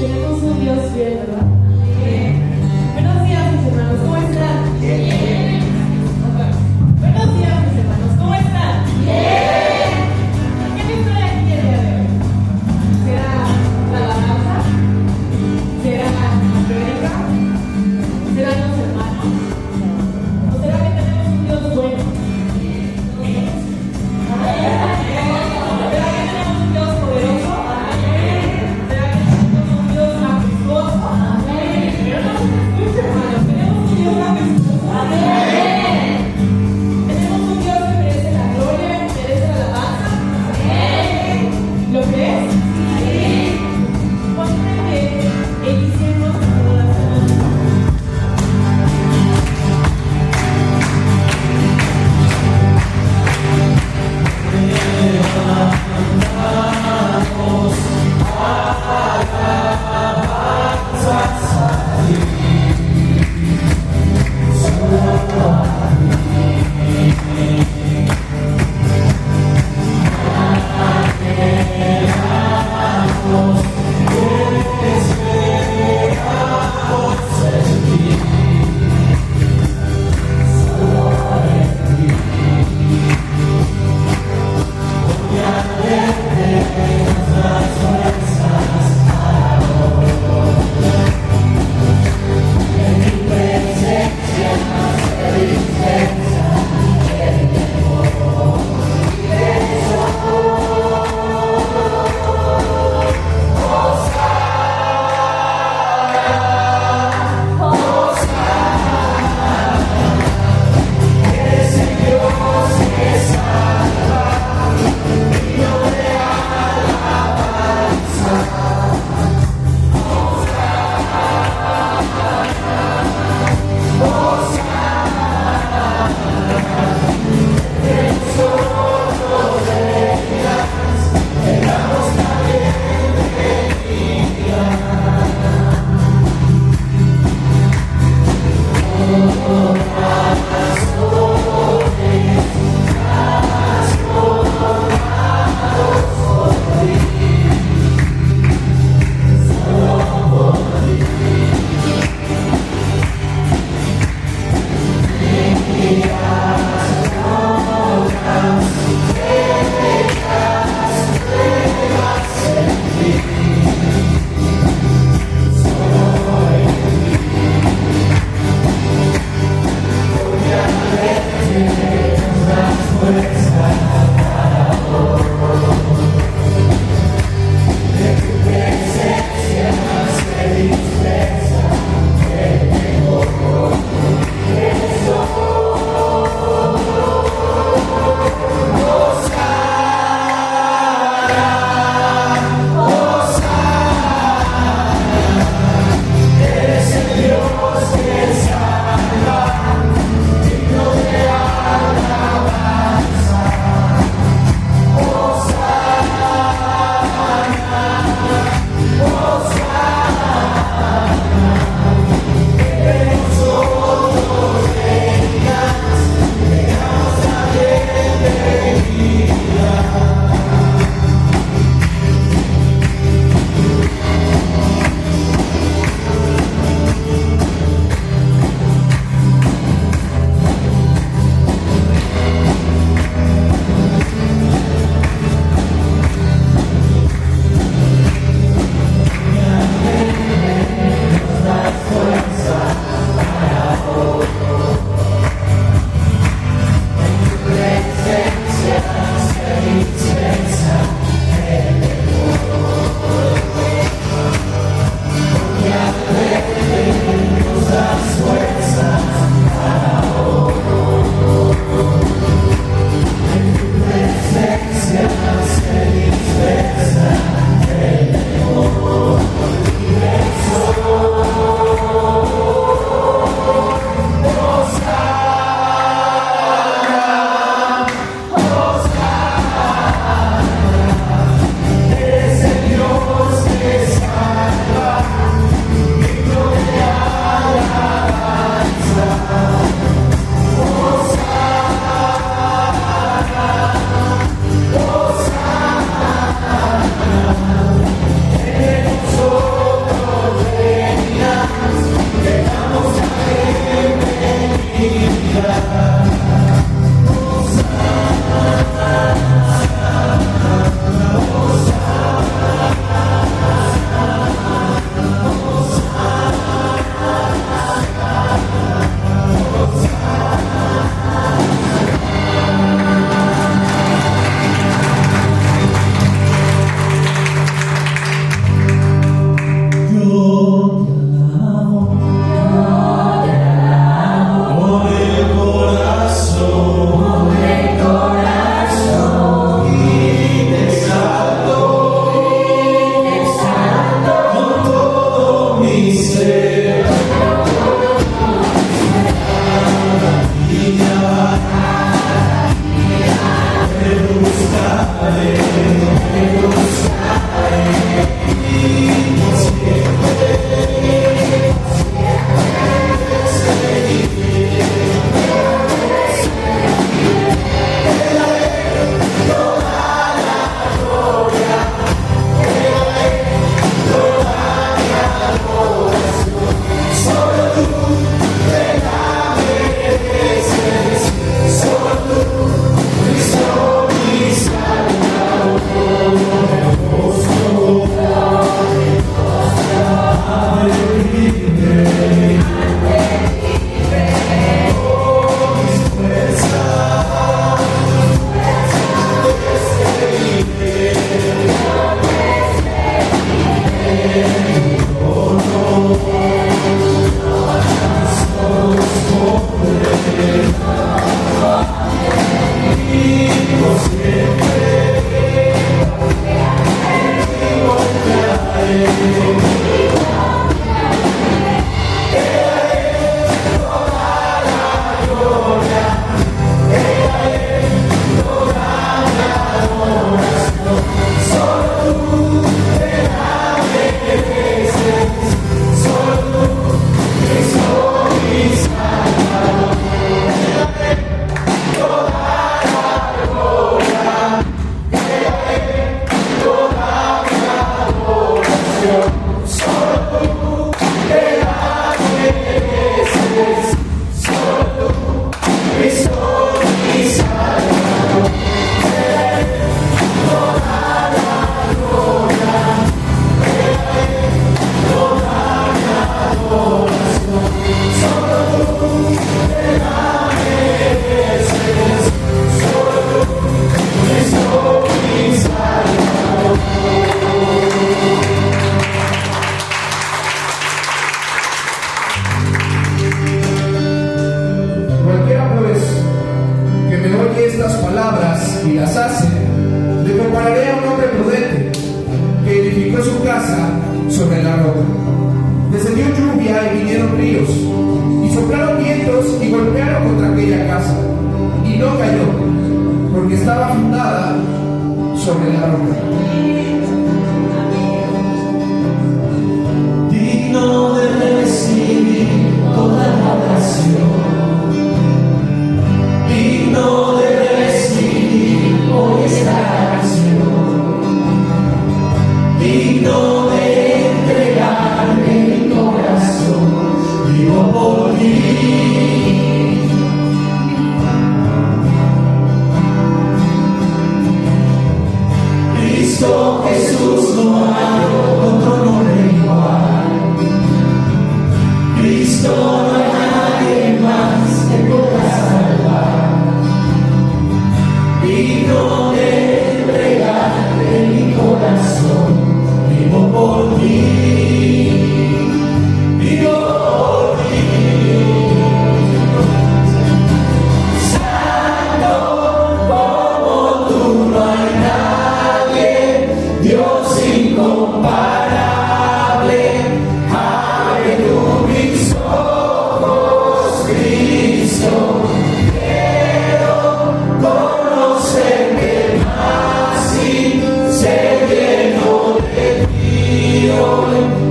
Tenemos un Dios fiel, ¿verdad? Bien. Buenos días, mis hermanos, ¿cómo están? Bien. Buenos días, mis hermanos, ¿cómo están? Bien. ¿Qué les trae aquí el día de hoy? ¿Será la alabanza? ¿Será la predica? ¿Serán los hermanos? ¿O será que tenemos un Dios bueno?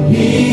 He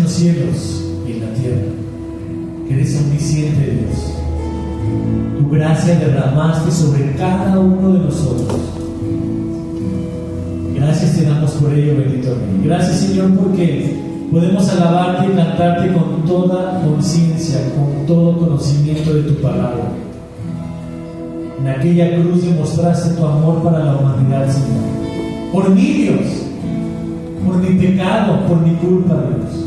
los cielos y en la tierra, que eres omnisciente, Dios. Tu gracia derramaste sobre cada uno de nosotros. Gracias te damos por ello, bendito Rey. Gracias, Señor, porque podemos alabarte y cantarte con toda conciencia, con todo conocimiento de tu palabra. En aquella cruz demostraste tu amor para la humanidad, Señor. Por mí, Dios. Por mi pecado, por mi culpa, Dios.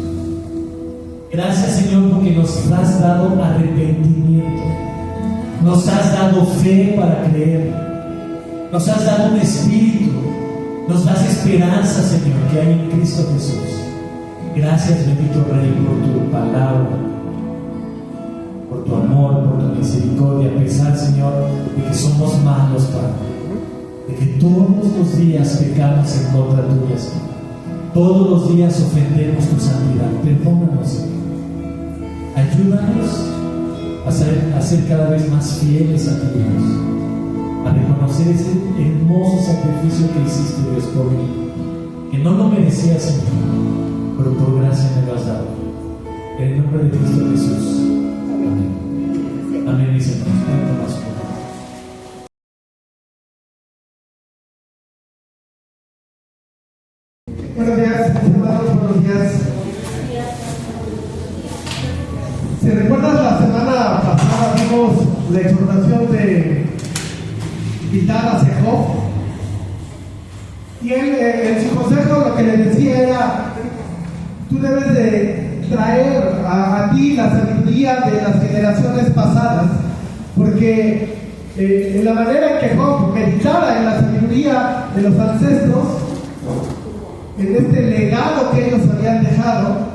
Gracias, Señor, porque nos has dado arrepentimiento. Nos has dado fe para creer. Nos has dado un espíritu. Nos das esperanza, Señor, que hay en Cristo Jesús. Gracias, bendito Rey, por tu palabra, por tu amor, por tu misericordia, a pesar, Señor, de que somos malos, Padre, de que todos los días pecamos en contra tuya, Señor. Todos los días ofendemos tu santidad. Perdónanos, Señor. Ayúdanos a ser cada vez más fieles a ti, Dios, a reconocer ese hermoso sacrificio que hiciste, Dios, por mí, que no lo merecía, Señor, pero por gracia me lo has dado. En el nombre de Cristo Jesús. Amén. Amén, mis hermanos. Buenos días, hermanos, buenos días. ¿Se recuerdan la semana pasada vimos la exhortación de Bildad hacia Job? Y él, en su consejo, lo que le decía era: tú debes de traer a ti la sabiduría de las generaciones pasadas, porque en la manera en que Job meditara en la sabiduría de los ancestros, en este legado que ellos habían dejado,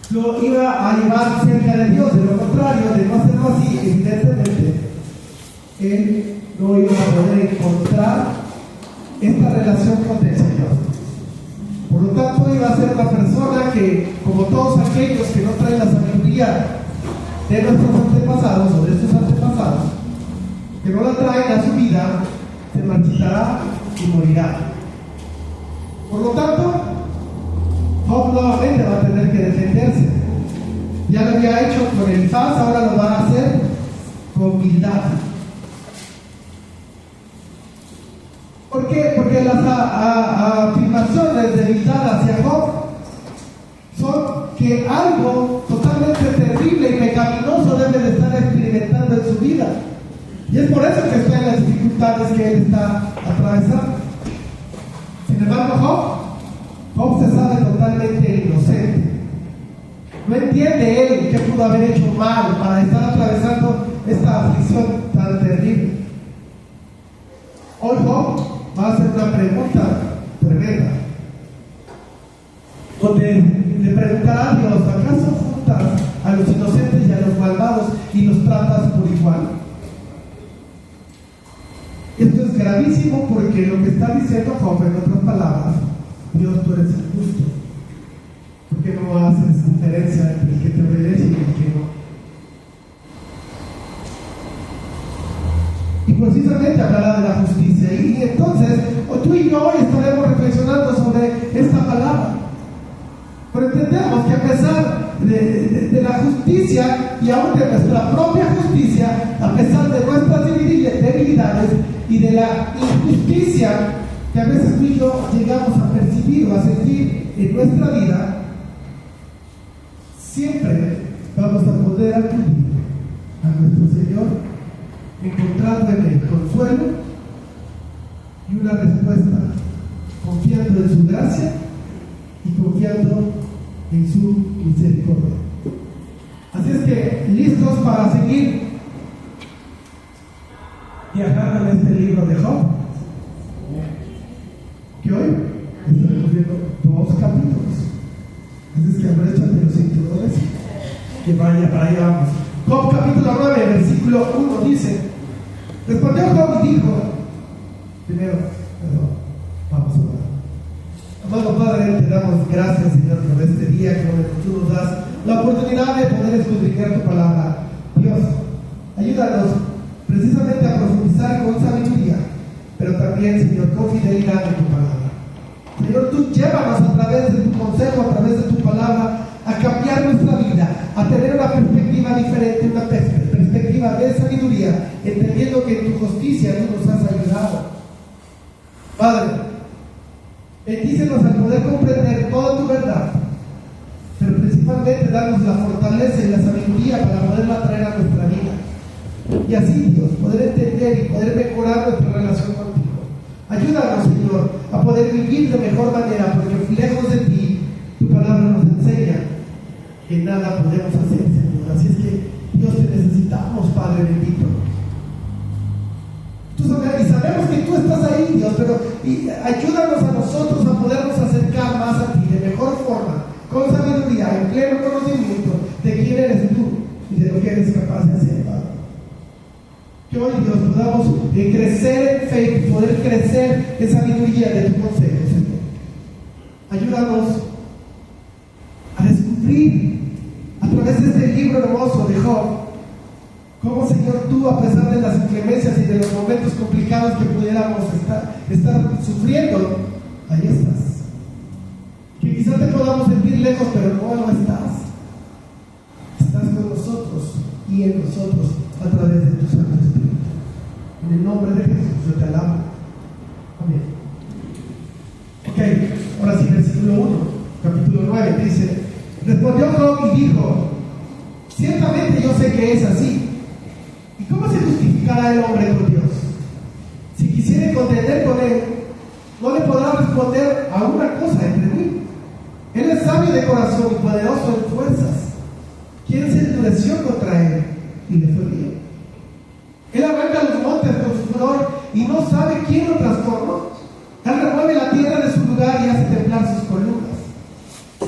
lo iba a llevar cerca de Dios. De lo contrario, de no hacerlo así, evidentemente él no iba a poder encontrar esta relación con el Señor. Por lo tanto, iba a ser una persona que, como todos aquellos que no traen la sabiduría de nuestros antepasados o de estos antepasados, que no la traen a su vida, se marchitará y morirá. Por lo tanto, Job nuevamente va a tener que defenderse. Ya lo había hecho con Elifaz, ahora lo va a hacer con Bildad. ¿Por qué? Porque las afirmaciones de Bildad hacia Job son que algo totalmente terrible y pecaminoso debe de estar experimentando en su vida. Y es por eso que está en las dificultades que él está atravesando. Sin embargo, Job se sabe totalmente inocente. No entiende él qué pudo haber hecho mal para estar atravesando esta aflicción tan terrible. Hoy Job va a hacer una pregunta tremenda, donde le preguntará a Dios: ¿acaso juntas a los inocentes y a los malvados y los tratas por igual? Esto es gravísimo, porque lo que está diciendo Job, en otras palabras: Dios, tú eres injusto, porque no haces diferencia entre el que te obedece y el que no. Y precisamente hablará de la justicia. Y entonces, tú y yo hoy estaremos reflexionando sobre esta palabra. Pero entendemos que a pesar de la justicia, y aún de nuestra propia justicia, a pesar de nuestras debilidades y de la injusticia que a veces tú y yo llegamos a percibir o a sentir en nuestra vida, siempre vamos a poder acudir a nuestro Señor, encontrando en Él consuelo y una respuesta, confiando en su gracia y confiando en su misericordia. Así es que, listos para seguir viajando en este libro de Job, que hoy estaremos viendo 2 capítulos. Así es que abréchate los cinturones, que vaya para allá vamos. Job capítulo 9, versículo 1 dice: respondió Job y dijo, vamos a orar. Amado Padre, te damos gracias, Señor, por este día que tú nos das la oportunidad de poder escudriñar tu palabra. Dios, ayúdanos precisamente a profundizar con sabiduría, pero también, Señor, con fidelidad en tu palabra. Señor, tú llévanos a través de tu consejo, a través de tu palabra, a cambiar nuestra vida, a tener una perspectiva diferente, una perspectiva de sabiduría, entendiendo que en tu justicia tú nos has ayudado. Padre, bendícenos al poder comprender toda tu verdad, pero principalmente darnos la fortaleza y la sabiduría para poderla traer a nuestra vida. Y así, Dios, poder entender y poder mejorar nuestra relación contigo. Ayúdanos, Señor, a poder vivir de mejor manera, porque lejos de ti, tu palabra nos enseña que nada podemos hacer, Señor. Así es que, Dios, te necesitamos, Padre bendito. Y sabemos que tú estás ahí, Dios, pero ayúdanos a nosotros a podernos acercar más a ti de mejor forma, con sabiduría, en pleno conocimiento de quién eres tú y de lo que eres capaz de hacer, Padre. Que hoy, Dios, podamos crecer en fe y poder crecer en sabiduría de tu consejo, Señor. Ayúdanos a descubrir a través de este libro hermoso de Job cómo, Señor, tú, a pesar de las inclemencias y de los momentos complicados que pudiéramos estar sufriendo, ahí estás. Que quizás te podamos sentir lejos, pero no estás. Estás con nosotros y en nosotros a través de tu Santo Espíritu. En el nombre de Jesús yo te alabo. Amén. Ok, ahora sí, versículo 1, capítulo 9, dice: respondió Job y dijo: ciertamente yo sé que es así. ¿Y cómo se justificará el hombre con Dios? Si quisiere contender con él, no le podrá responder a una cosa entre mí. Él es sabio de corazón y poderoso en fuerzas. ¿Quién se endureció contra él y le fue bien? Él arranca los montes con su furor y no sabe quién lo trastornó. Él remueve la tierra de su lugar y hace temblar sus columnas.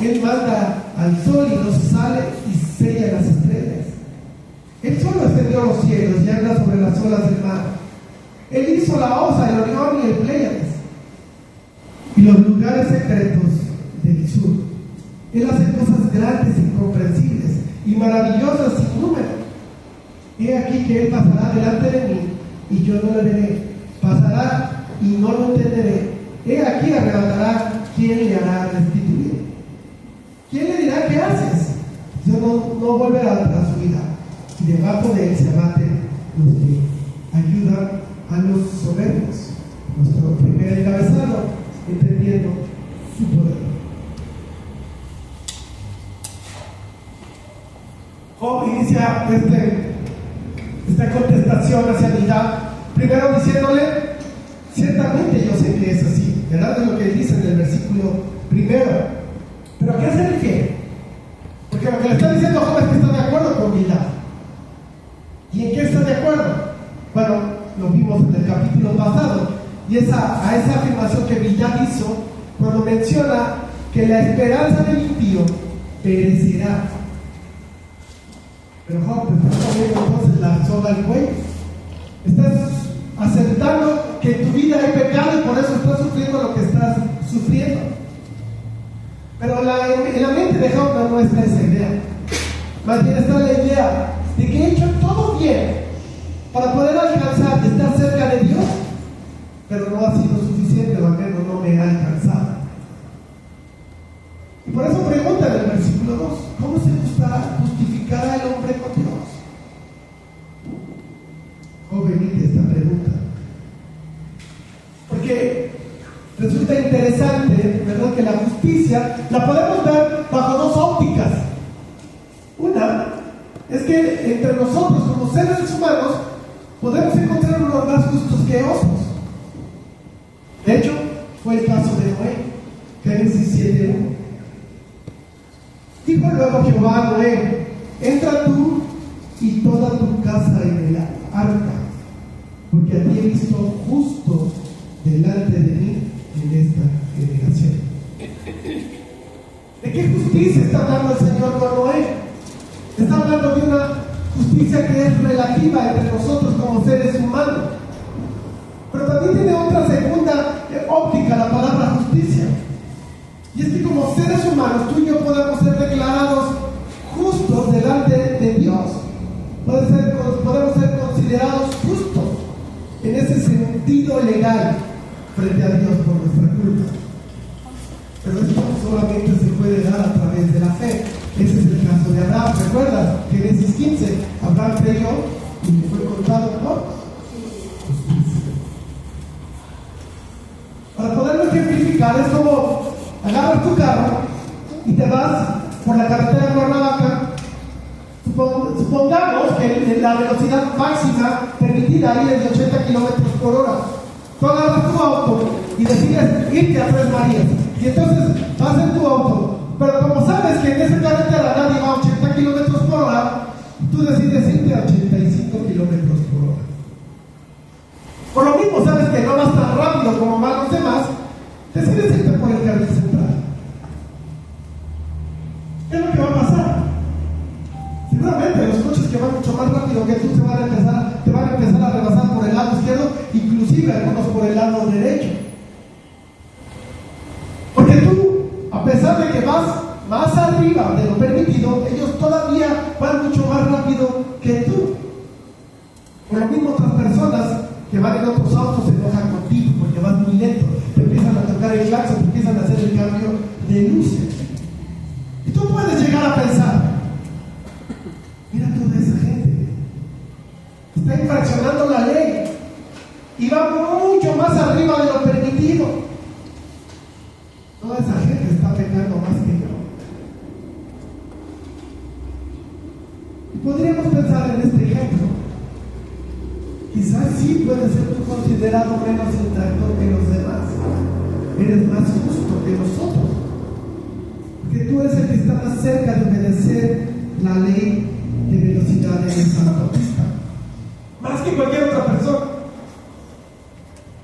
Él manda al sol y no sale y sella las estrellas. Él solo extendió los cielos y anda sobre las olas del mar. Él hizo la Osa, el Orión y el Pléyades y los lugares secretos del sur. Él hace cosas grandes, incomprensibles y maravillosas sin número. He aquí que él pasará delante de mí y yo no le veré. Pasará y no lo entenderé. He aquí arrebatará. ¿Quién le hará restituir? ¿Quién le dirá qué haces? Yo no volverá a su vida. Y debajo de él se abaten los que ayudan a los soberbios. Nuestro primer encabezado, entendiendo su poder. Job inicia esta contestación hacia Bildad, primero diciéndole: ciertamente yo sé que es así, ¿verdad? Es lo que dice en el versículo primero. ¿Pero a qué se refiere? Porque lo que le está diciendo Job es que está de acuerdo con Bildad. ¿Y en qué está de acuerdo? Bueno, lo vimos en el capítulo pasado, y a esa afirmación que Bildad hizo cuando menciona que la esperanza del impío perecerá. Pero Job, te estás poniendo entonces la soga al cuello. Estás aceptando que en tu vida hay pecado y por eso estás sufriendo lo que estás sufriendo. Pero en la mente de Job no está esa idea. Más bien está la idea de que he hecho todo bien para poder alcanzar y estar cerca de Dios, pero no ha sido suficiente, o al menos no me ha alcanzado. Y por eso pregunta en el versículo 2: ¿cómo se justificará el hombre con Dios? Job emite esta pregunta porque resulta interesante, ¿verdad?, que la justicia la podemos ver bajo dos ópticas. Una es que entre nosotros como seres humanos podemos encontrar unos más justos que otros. De hecho, fue el caso de Noé, Génesis 7:1. Dijo luego Jehová a Noé: entra tú y toda tu casa en el arca, porque a ti he visto justo delante de mí en esta generación. ¿De qué justicia está hablando el Señor con Noé? Está hablando de una justicia que es relativa entre nosotros como seres humanos. Pero también tiene otra segunda óptica la palabra justicia. Y es que como seres humanos, tú y yo podemos ser declarados justos delante de Dios. Podemos ser considerados justos en ese sentido legal frente a Dios por nuestra culpa. Ese es el caso de Abraham. ¿Recuerdas? Génesis 15. Abraham creyó y le fue contado por justicia. Para poderlo ejemplificar, es como agarras tu carro y te vas por la carretera de Cuernavaca. Supongamos que la velocidad máxima permitida ahí es de 80 kilómetros por hora. Tú agarras tu auto y decides irte a Tres Marías. Y entonces vas en tu auto. Pero como sabes que en esa carretera nadie va a 80 kilómetros por hora, tú decides irte a 85 kilómetros por hora. Por lo mismo, sabes que no vas tan rápido como van los demás, decides irte por el carril central. ¿Qué es lo que va a pasar? Seguramente los coches que van mucho más rápido que tú te van a empezar a rebasar por el lado izquierdo, inclusive algunos por el lado derecho. Porque tú, a pesar de que vas más arriba de lo permitido, ellos todavía van mucho más rápido que tú. Por lo mismo, otras personas que van en otros autos se enojan contigo porque vas muy lento, te empiezan a tocar el claxon, te empiezan a hacer el cambio de luces. Y tú puedes llegar a pensar, mira toda esa gente, está infraccionando la ley y va mucho más arriba de lo permitido. Toda esa gente está pecando más que yo. Y podríamos pensar en este ejemplo. Quizás sí puedes ser tú considerado menos infractor que los demás. Eres más justo que nosotros. Porque tú eres el que está más cerca de obedecer la ley de velocidad en esa autopista. Más que cualquier otra persona.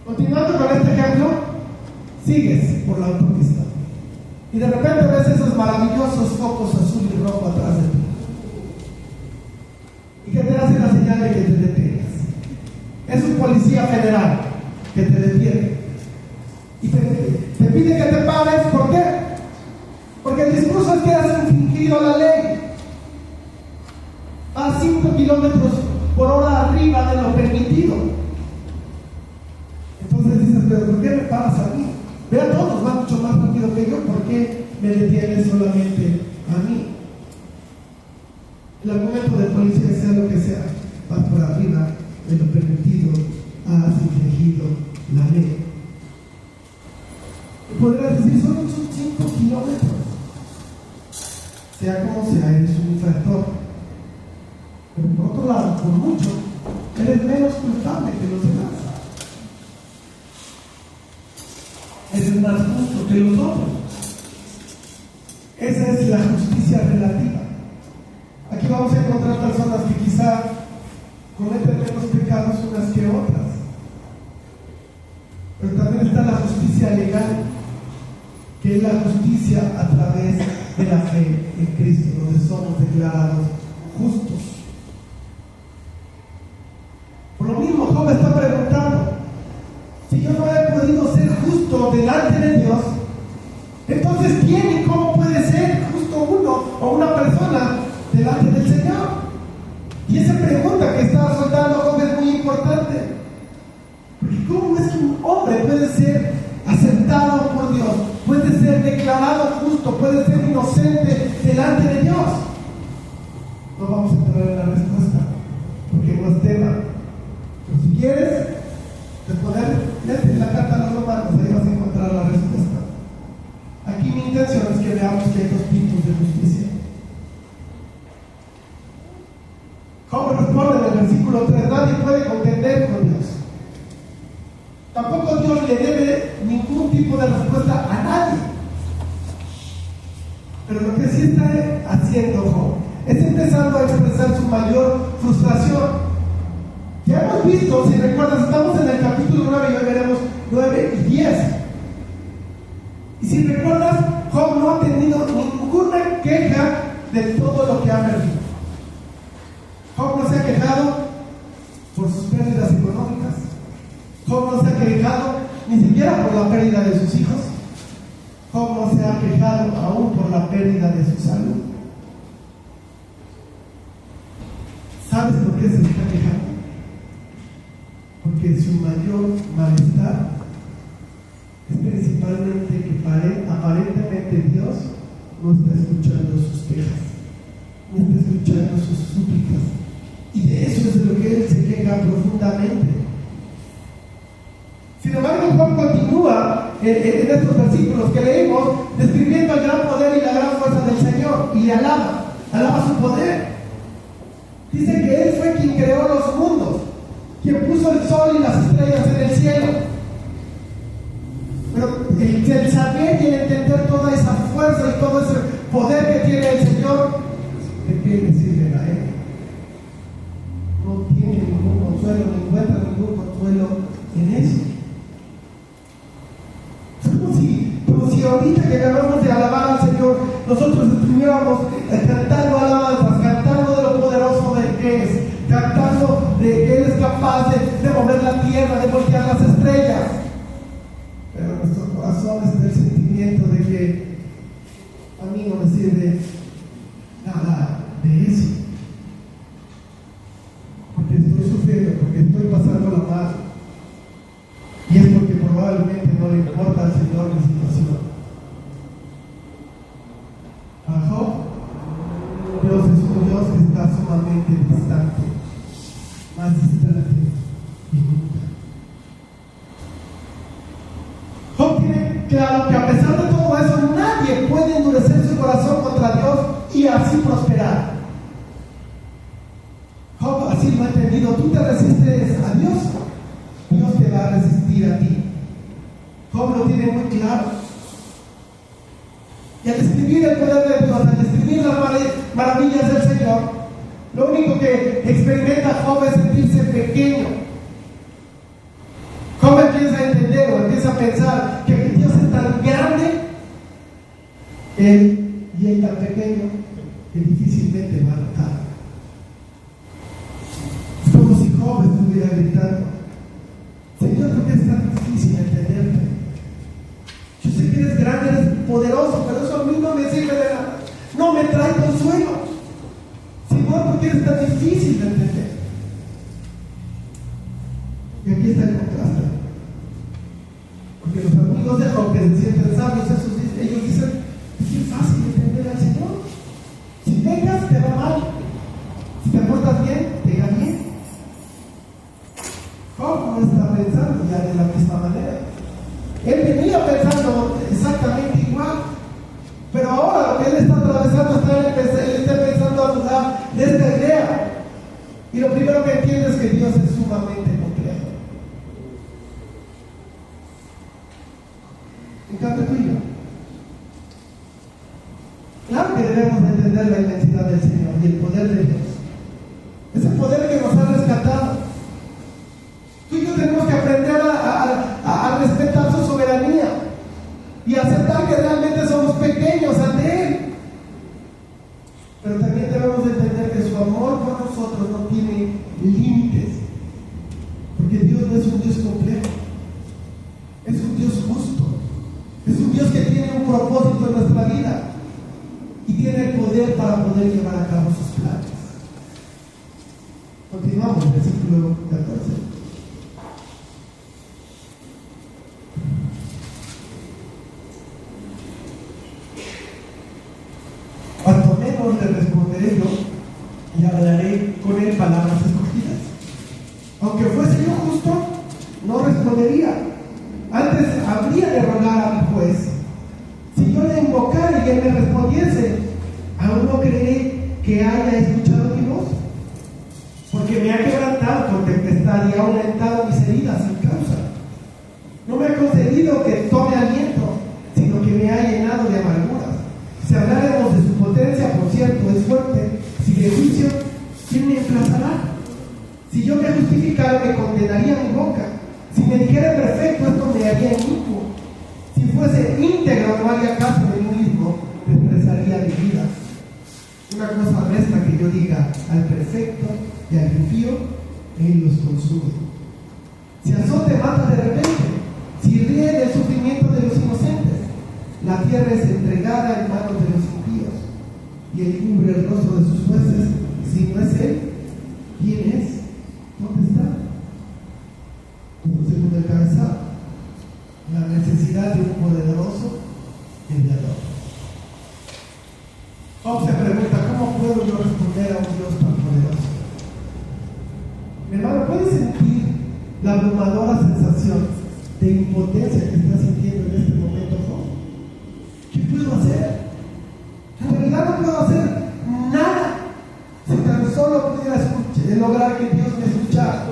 Continuando con este ejemplo, sigues por la autopista. Y de repente ves esos maravillosos focos azul y rojo atrás de ti. Y que te hace la señal de que te detengas. Es un policía federal que te detiene y te pide que te pares. ¿Por qué? Porque el discurso es que has infringido la ley. A 5 kilómetros por hora arriba de lo permitido. Entonces dices, pero ¿por qué me paras a mí? Ve a todos, van mucho más rápido que yo. ¿Por qué me detienes solamente a mí? El argumento del policía, sea lo que sea, vas por arriba de lo permitido, has infringido la ley. Y podrás decir, son 5 kilómetros. Sea como sea, eres un infractor. Pero por otro lado, por mucho, eres menos culpable que los demás. Eres más justo que los otros. Esa es la justicia relativa. Aquí vamos a encontrar personas que quizá cometen menos pecados unas que otras. Pero también está la justicia legal, que es la justicia a través de la fe en Cristo, donde somos declarados justos. Por lo mismo, Job está preguntando, si yo no he podido ser justo delante de Dios, entonces ¿quién y cómo puede ser justo uno o una persona delante del Señor? Y esa pregunta que estaba soltando Job es muy importante, porque ¿cómo es que un hombre puede ser aceptado por Dios, puede ser declarado justo, puede ser inocente delante de Dios? No vamos a entrar en la respuesta porque no es tema, pero si quieres léete la carta a los Romanos, ahí vas a encontrar la respuesta. Aquí mi intención es que veamos que hay dos tipos de justicia. ¿Cómo responde en el versículo 3? Nadie puede contender con Dios. Tampoco Dios le debe ningún tipo de respuesta a nadie. Pero lo que sí está haciendo Job es empezando a expresar su mayor frustración. Ya hemos visto, si recuerdas, estamos en el capítulo 9 y hoy veremos 9 y 10. Y si recuerdas, Job no ha tenido ninguna queja de todo lo que ha perdido. Job no se ha quejado por sus pérdidas económicas. Job no se ha quejado ni siquiera por la pérdida de sus hijos. Job no se ha quejado aún por la pérdida de su salud. ¿Sabes por qué se está quejando? Porque su mayor malestar es principalmente que aparentemente Dios no está escuchando sus quejas. escuchando sus súplicas. Y de eso es de lo que él se queja profundamente. Sin embargo, Job continúa en estos versículos que leímos, describiendo el gran poder y la gran fuerza del Señor, y le alaba su poder. Dice que Él fue quien creó los mundos, quien puso el sol y las estrellas en el cielo. Pero el saber y el entender toda esa fuerza y todo ese poder que tiene el Señor, ¿de qué le sirve a Él? No tiene ningún consuelo, no encuentra ningún consuelo en eso. Como si ahorita que acabamos de alabar al Señor, nosotros estuviéramos cantando alabanzas, cantando de lo poderoso de que es, cantando de que Él es capaz de mover la tierra, de voltear las estrellas. Pero en nuestro corazón está el sentimiento de que a mí no me sirve nada de eso. Porque estoy sufriendo, porque estoy pasando la mal. Y es porque probablemente no le importa al Señor mi situación. A Job, Dios es un Dios que está sumamente distante, más distante y nunca. Job tiene claro que a pesar de todo eso, nadie puede endurecer su corazón contra Dios y así prosperar. Job así lo ha entendido. Tú te resistes a Dios, Dios te va a resistir a ti. Job lo tiene muy claro. Y al describir el poder de Dios, al describir las maravillas del Señor, lo único que experimenta Job es sentirse pequeño. Job empieza a entender o empieza a pensar que Dios es tan grande, y él tan pequeño, que difícilmente va a notar. Es como si Job estuviera gritando: Señor, ¿por qué es tan difícil entenderte? Yo sé que eres grande, eres poderoso, pero eso a mí no me sirve de nada. No me trae consuelo. Señor, ¿por qué eres tan difícil de entender? Y aquí está el contraste. Porque los amigos de Job, que se sienten sabios, ellos dicen: es bien fácil entender al Señor. Si pecas, te va mal. Si te portas bien, te va bien. Job no está pensando ya de la misma manera. Él venía pensando exactamente igual, pero ahora lo que él está atravesando él está pensando a dudar de esta idea. Y lo primero que entiende es que Dios es sumamente complejo. En cambio tú y yo, claro que debemos de entender la inmensidad del Señor y el poder de Dios. Ese poder que nos ha rescatado. Tú y yo tenemos que aprender a respetar su soberanía y aceptar que realmente somos pequeños ante Él. Pero también debemos entender que su amor por nosotros no tiene límites, porque Dios no es un Dios complejo, es un Dios justo, es un Dios que tiene un propósito en nuestra vida y tiene el poder para poder llevar a cabo sus planes. Continuamos, versículo 14. Le responderé yo y hablaré con él palabras escogidas. Aunque fuese yo justo, no respondería. Antes habría de rogar a mi juez. Si yo le invocara y él me respondiese, ¿aún no creeré que haya escuchado mi voz? Porque me ha quebrantado con tempestad y ha aumentado mis heridas sin causa. No me ha concedido que tome aliento, sino que me ha llenado de amarguras. Si habláramos de su potencia, por cierto, es fuerte. Si de juicio, ¿quién me emplazará? Si yo me justificara, me condenaría mi boca. Si me dijera perfecto, esto me haría inicuo. Si fuese íntegro, no haría caso de mí mismo, desprezaría mi vida. Una cosa resta que yo diga al perfecto y al impío, él los consume. Si azote, mata de repente. Si ríe del sufrimiento de los inocentes, la tierra es entregada en manos de los impíos, y él cubre el rostro de sus jueces. Si no es él, ¿quién es? ¿Dónde está? Segundo el cabezal, la necesidad de un poderoso mediador. Job se pregunta: ¿cómo puedo yo responder a un Dios abrumadora sensación de impotencia que estás sintiendo en este momento, Job? ¿Qué puedo hacer? En realidad no puedo hacer nada. Si tan solo pudiera lograr que Dios me escuchara.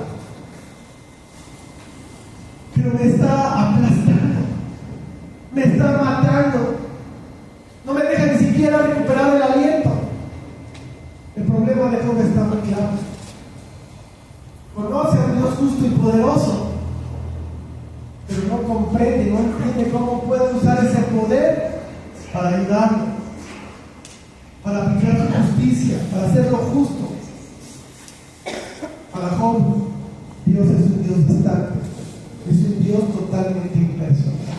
Pero me está aplastando, me está matando, no me deja ni siquiera recuperar el aliento. El problema de Job está muy claro. Conoce a Dios justo y poderoso, pero no comprende, no entiende cómo puede usar ese poder para ayudarlo, para aplicar su justicia, para hacer lo justo. Para Job, Dios es un Dios distante, es un Dios totalmente impersonal.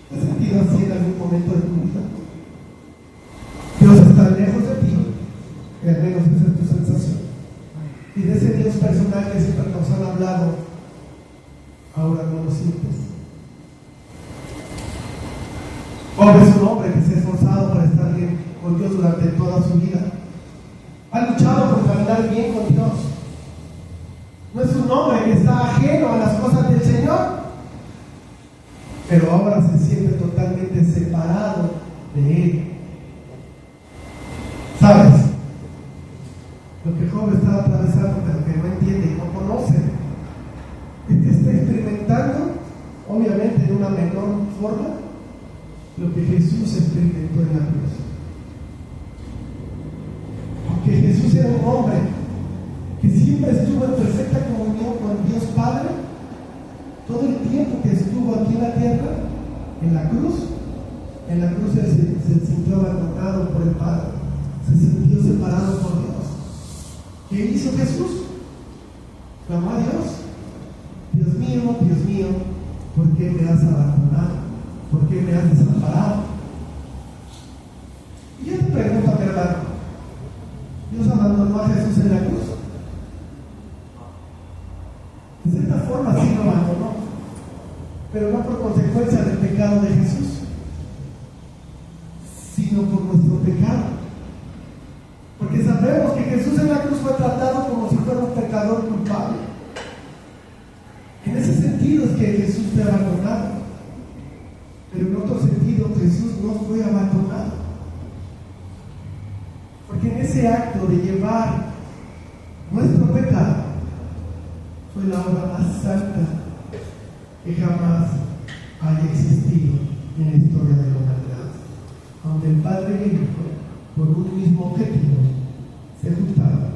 ¿Te has sentido así en algún momento de tu vida? Dios está lejos de ti, y al menos esa es tu sensación. Y de ese Dios personal que siempre nos han hablado, ahora no lo sientes. Job es un hombre que se ha esforzado para estar bien con Dios durante toda su vida. Ha luchado por caminar bien con Dios. No es un hombre que está ajeno a las cosas del Señor, pero ahora se siente totalmente separado de Él. ¿Sabes? Lo que Job está atravesando, pero que no entiende y no conoce, es que está experimentando, obviamente de una menor forma, lo que Jesús experimentó en la cruz. Porque Jesús era un hombre que siempre estuvo en perfecta comunión con Dios Padre. Todo el tiempo que estuvo aquí en la tierra, en la cruz Él se sintió abandonado por el Padre, se sintió separado por Dios. ¿Qué hizo Jesús? Clamó a Dios: Dios mío, ¿por qué me has abandonado? ¿Por qué me has desamparado? Y yo te pregunto, mi hermano, ¿Dios abandonó a Jesús en la cruz? De cierta forma sí lo abandonó, pero no por consecuencia del pecado de Jesús, sino por nuestro pecado. Porque sabemos que Jesús en la cruz fue tratado como si fuera un pecador culpable. En ese sentido es que Jesús fue abandonado, pero en otro sentido Jesús no fue abandonado, porque en ese acto de llevar nuestro pecado fue la obra más santa que jamás haya existido en la historia de la humanidad, donde el Padre y el Hijo, por un mismo objetivo, se juntaron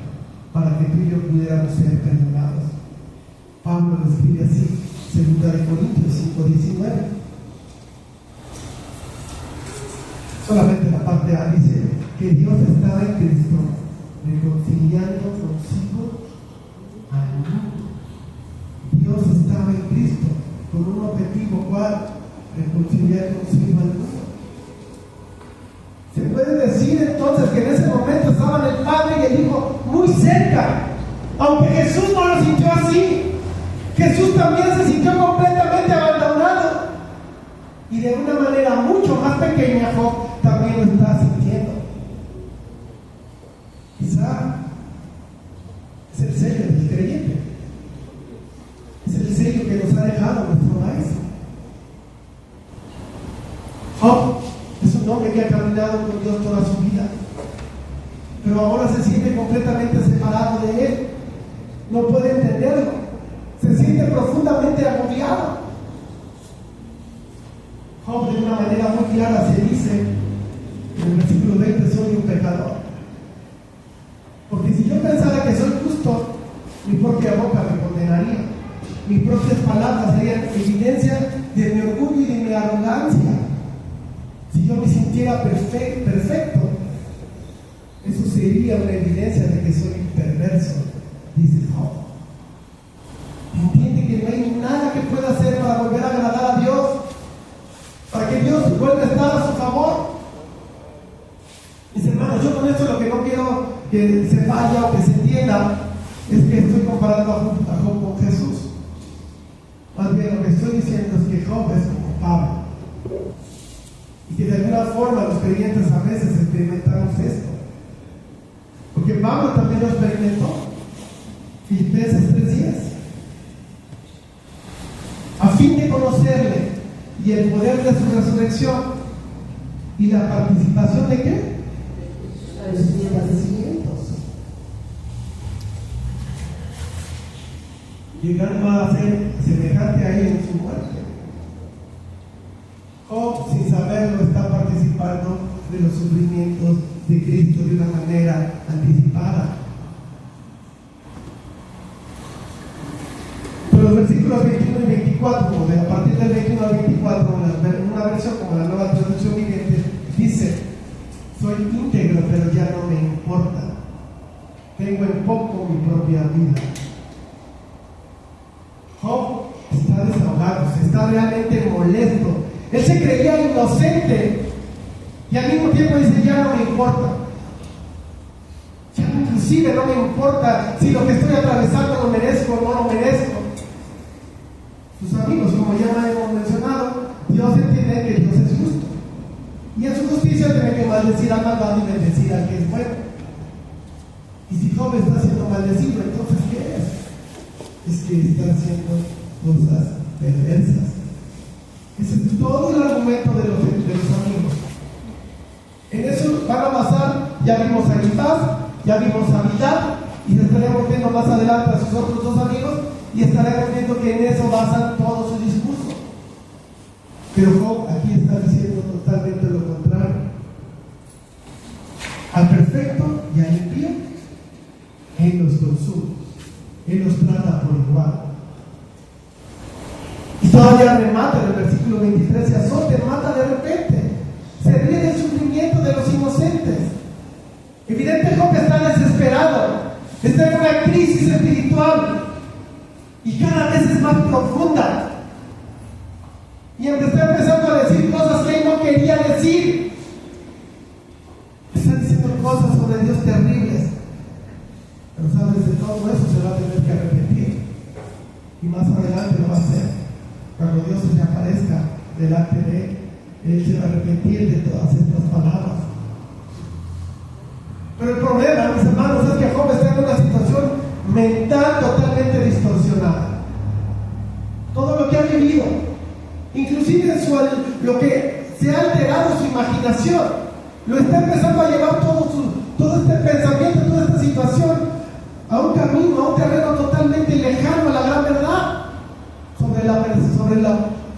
para que tú y yo pudiéramos ser perdonados. Pablo lo escribe así, 2 Corintios 5:19. Solamente la parte A dice que Dios estaba en Cristo reconciliando consigo al mundo. Dios estaba en Cristo con un objetivo, ¿cuál? Reconciliar consigo al mundo. Se puede decir entonces que en ese momento estaban el Padre y el Hijo muy cerca, aunque Jesús no lo sintió así. Jesús también se sintió completamente abandonado, y de una manera mucho más pequeña Job también lo está sintiendo. Quizá es el sello del creyente, es el sello que nos ha dejado nuestro Maestro. Job es un hombre que ha caminado con Dios toda su vida, pero ahora se siente completamente separado de Él. No puede entenderlo, se siente profundamente agobiado. Job de una manera muy clara se dice en el versículo 20: soy un pecador. Porque si yo pensara que soy justo, mi propia boca me condenaría, mis propias palabras serían evidencia de mi orgullo y de mi arrogancia. Si yo me sintiera perfecto, eso sería una evidencia de que soy perverso, dice Job. Entiende que no hay nada que pueda hacer para volver a agradar a Dios, para que Dios vuelva a estar a su favor. Mis hermanos, yo con esto lo que no quiero que se vaya o que se entienda es que estoy comparando a Job con Jesús. Más bien lo que estoy diciendo es que Job es como Pablo, y que de alguna forma los creyentes a veces experimentamos esto, porque Pablo también lo experimentó. Filipenses 3:10: y el poder de su resurrección y la participación de ¿qué? De sus padecimientos, llegando a ser semejante a él en su muerte. Job, sin saberlo, está participando de los sufrimientos de Cristo de una manera anticipada. Pero los versículos 21 y 24, a partir del 21 al 24, una versión como la Nueva Traducción Viviente, dice: soy íntegro, pero ya no me importa. Tengo en poco mi propia vida. Job está desahogado, está realmente molesto. Él se creía inocente y al mismo tiempo dice: ya no me importa. Ya inclusive no me importa si lo que estoy atravesando lo merezco o no lo merezco. Sus amigos, como ya hemos mencionado, Dios entiende que Dios es justo. Y en su justicia tiene que maldecir al malvado y bendecir al que es bueno. Y si Job está siendo maldecido, entonces ¿qué es? Es que está haciendo cosas perversas. Ese es todo el argumento de los amigos. En eso van a basar, ya vimos a Elifaz, ya vimos a Bildad, y estaremos viendo más adelante a sus otros dos amigos, y estaremos viendo que en eso basan todo su discurso. Pero Job aquí está diciendo totalmente lo contrario. Al perfecto y al impío, Él los consume, Él los trata por igual. Y todavía remata en el versículo 23: se azota, mata de repente, se ríe del sufrimiento de los inocentes. Evidentemente Job está desesperado, está en una crisis espiritual y cada vez es más profunda. Y está empezando a decir cosas que él no quería decir. Está diciendo cosas sobre Dios terribles. Pero sabes, de todo eso se va a tener que arrepentir. Y más adelante lo va a hacer. Cuando Dios se le aparezca delante de él, él se va a arrepentir de todas estas palabras. Pero el problema, mis hermanos, es que Job está en una situación mental totalmente distorsionada. Todo lo que ha vivido, inclusive lo que se ha alterado su imaginación, lo está empezando a llevar todo este pensamiento, toda esta situación a un camino, a un terreno totalmente lejano a la gran verdad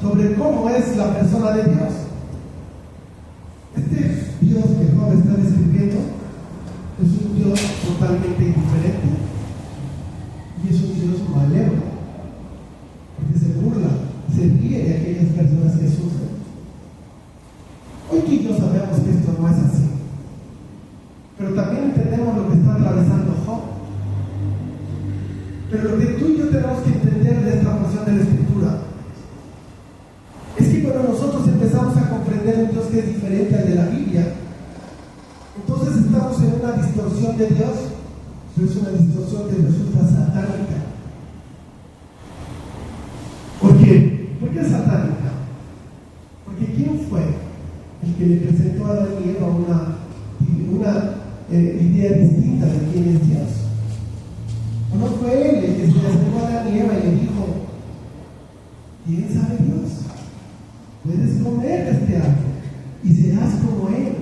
sobre cómo es la persona de Dios. Este Dios que Job está describiendo es un Dios totalmente indiferente y es un Dios malévolo, porque se burla, se ríe de aquellas personas que sufren. Hoy tú y yo sabemos que esto no es así, pero también entendemos lo que está atravesando Job. Pero lo que tú y yo tenemos que entender de esta porción de la Escritura es que cuando nosotros empezamos a comprender un Dios que es diferente al de la Biblia, entonces estamos en una distorsión de Dios, pero es una distorsión que resulta satánica. ¿Por qué? ¿Por qué es satánica? Porque ¿quién fue el que le presentó a Adán y Eva una idea distinta de quién es Dios? ¿O no fue él el que se le acercó a Adán y Eva y le dijo: ¿quién sabe Dios? Puedes comer de este árbol y serás como él.